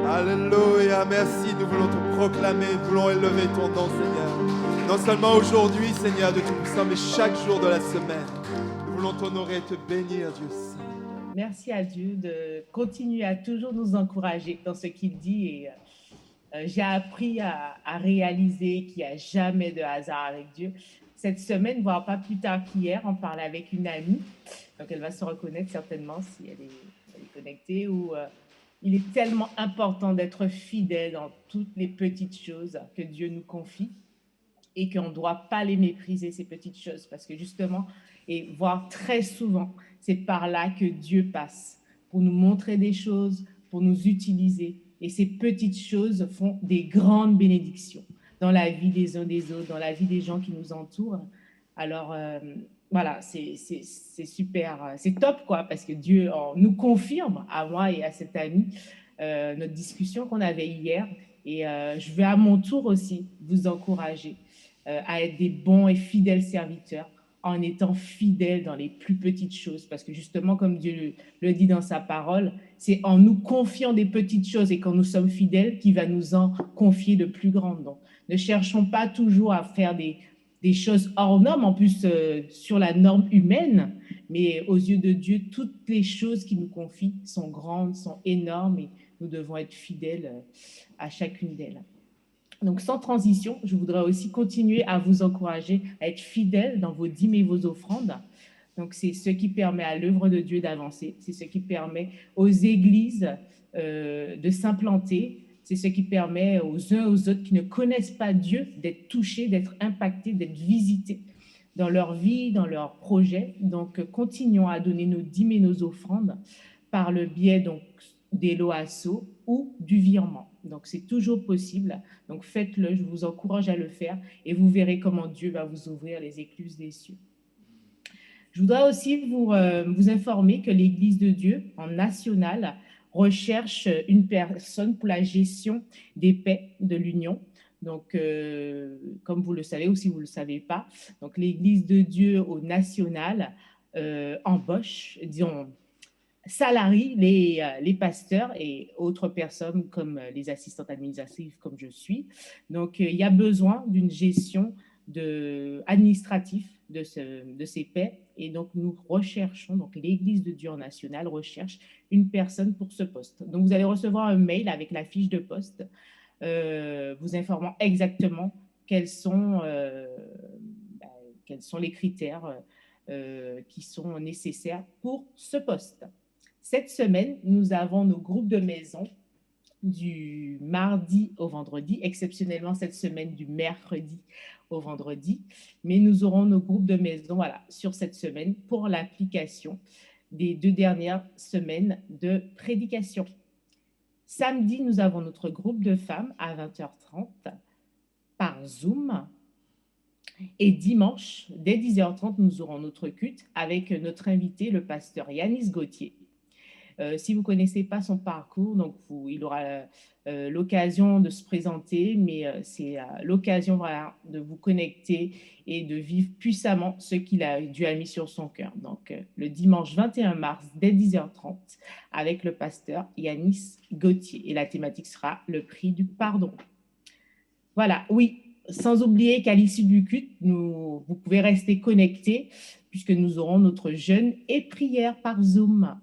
Alléluia, merci, nous voulons te proclamer, nous voulons élever ton nom, Seigneur. Non seulement aujourd'hui, Seigneur, de Tout-Puissant, mais chaque jour de la semaine. Nous voulons t'honorer et te bénir, Dieu Saint. Merci à Dieu de continuer à toujours nous encourager dans ce qu'il dit. Et j'ai appris à réaliser qu'il n'y a jamais de hasard avec Dieu. Cette semaine, voire pas plus tard qu'hier, on parlait avec une amie. Donc, elle va se reconnaître certainement si elle est connectée. Il est tellement important d'être fidèle dans toutes les petites choses que Dieu nous confie et qu'on ne doit pas les mépriser, ces petites choses, parce que justement, et voire très souvent, c'est par là que Dieu passe pour nous montrer des choses, pour nous utiliser Et ces petites choses font des grandes bénédictions dans la vie des uns des autres, dans la vie des gens qui nous entourent. Alors, voilà, c'est super, c'est top, quoi, parce que Dieu nous confirme, à moi et à cet ami, notre discussion qu'on avait hier. Et je vais à mon tour aussi vous encourager à être des bons et fidèles serviteurs en étant fidèles dans les plus petites choses. Parce que justement, comme Dieu le dit dans sa parole, c'est en nous confiant des petites choses et quand nous sommes fidèles qu'il va nous en confier de plus grandes. Donc, ne cherchons pas toujours à faire des choses hors normes, en plus sur la norme humaine, mais aux yeux de Dieu, toutes les choses qu'il nous confie sont grandes, sont énormes et nous devons être fidèles à chacune d'elles. Donc, sans transition, je voudrais aussi continuer à vous encourager à être fidèles dans vos dîmes et vos offrandes. Donc, c'est ce qui permet à l'œuvre de Dieu d'avancer. C'est ce qui permet aux églises de s'implanter. C'est ce qui permet aux uns et aux autres qui ne connaissent pas Dieu d'être touchés, d'être impactés, d'être visités dans leur vie, dans leurs projets. Donc, continuons à donner nos dîmes et nos offrandes par le biais donc, des LOASO ou du virement. Donc, c'est toujours possible. Donc, faites-le, je vous encourage à le faire et vous verrez comment Dieu va vous ouvrir les écluses des cieux. Je voudrais aussi vous informer que l'Église de Dieu, en national, recherche une personne pour la gestion des paix de l'Union. Donc, comme vous le savez ou si vous ne le savez pas, donc l'Église de Dieu au national embauche, disons, salarie les pasteurs et autres personnes comme les assistantes administratives comme je suis. Donc, il y a besoin d'une gestion administrative de ces paix. Et donc, nous recherchons, donc l'Église de Dieu en national recherche une personne pour ce poste. Donc, vous allez recevoir un mail avec la fiche de poste vous informant exactement quels sont les critères qui sont nécessaires pour ce poste. Cette semaine, nous avons nos groupes de maison du mardi au vendredi, exceptionnellement cette semaine du mercredi au vendredi, mais nous aurons nos groupes de maison sur cette semaine pour l'application des 2 dernières semaines de prédication. Samedi, nous avons notre groupe de femmes à 20h30 par Zoom. Et dimanche, dès 10h30, nous aurons notre culte avec notre invité, le pasteur Yanis Gauthier. Si vous ne connaissez pas son parcours, donc il aura l'occasion de se présenter, mais c'est l'occasion de vous connecter et de vivre puissamment ce qu'il a mis sur son cœur. Donc, le dimanche 21 mars, dès 10h30, avec le pasteur Yanis Gauthier. Et la thématique sera le prix du pardon. Voilà, oui. Sans oublier qu'à l'issue du culte, vous pouvez rester connectés puisque nous aurons notre jeûne et prière par Zoom.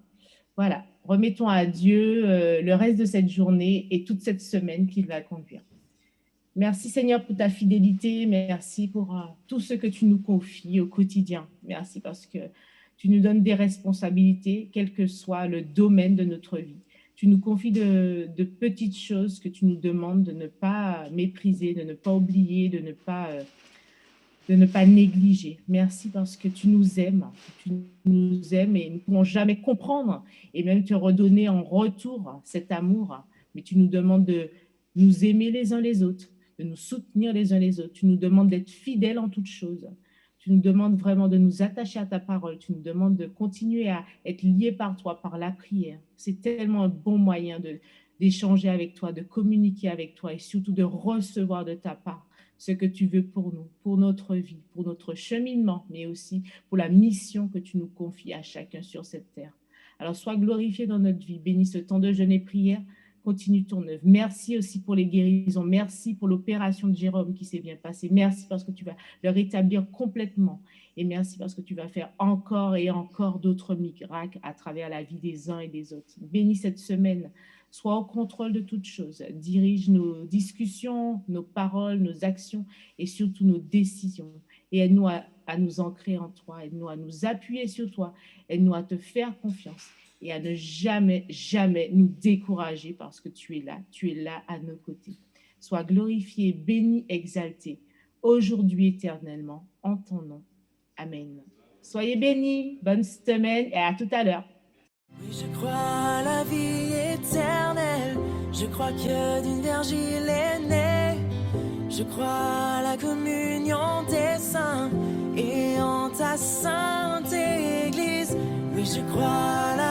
Voilà, remettons à Dieu le reste de cette journée et toute cette semaine qu'il va conduire. Merci Seigneur pour ta fidélité, merci pour tout ce que tu nous confies au quotidien. Merci parce que tu nous donnes des responsabilités, quel que soit le domaine de notre vie. Tu nous confies de petites choses que tu nous demandes de ne pas mépriser, de ne pas oublier, de ne pas négliger. Merci parce que tu nous aimes et nous ne pourrons jamais comprendre et même te redonner en retour cet amour. Mais tu nous demandes de nous aimer les uns les autres, de nous soutenir les uns les autres. Tu nous demandes d'être fidèles en toutes choses. Tu nous demandes vraiment de nous attacher à ta parole. Tu nous demandes de continuer à être liés par toi, par la prière. C'est tellement un bon moyen d'échanger avec toi, de communiquer avec toi et surtout de recevoir de ta part ce que tu veux pour nous, pour notre vie, pour notre cheminement, mais aussi pour la mission que tu nous confies à chacun sur cette terre. Alors, sois glorifié dans notre vie. Bénis ce temps de jeûne et prière. Continue ton œuvre. Merci aussi pour les guérisons. Merci pour l'opération de Jérôme qui s'est bien passée. Merci parce que tu vas le rétablir complètement. Et merci parce que tu vas faire encore et encore d'autres miracles à travers la vie des uns et des autres. Bénis cette semaine. Sois au contrôle de toutes choses. Dirige nos discussions, nos paroles, nos actions et surtout nos décisions. Et aide-nous à nous ancrer en toi. Aide-nous à nous appuyer sur toi. Aide-nous à te faire confiance. Et à ne jamais, jamais nous décourager parce que tu es là à nos côtés. Sois glorifié, béni, exalté, aujourd'hui éternellement, en ton nom. Amen. Soyez bénis, bonne semaine et à tout à l'heure. Oui, je crois à la vie éternelle, je crois que d'une vierge il est né. Je crois à la communion des saints et en ta sainte Église. Oui, je crois à la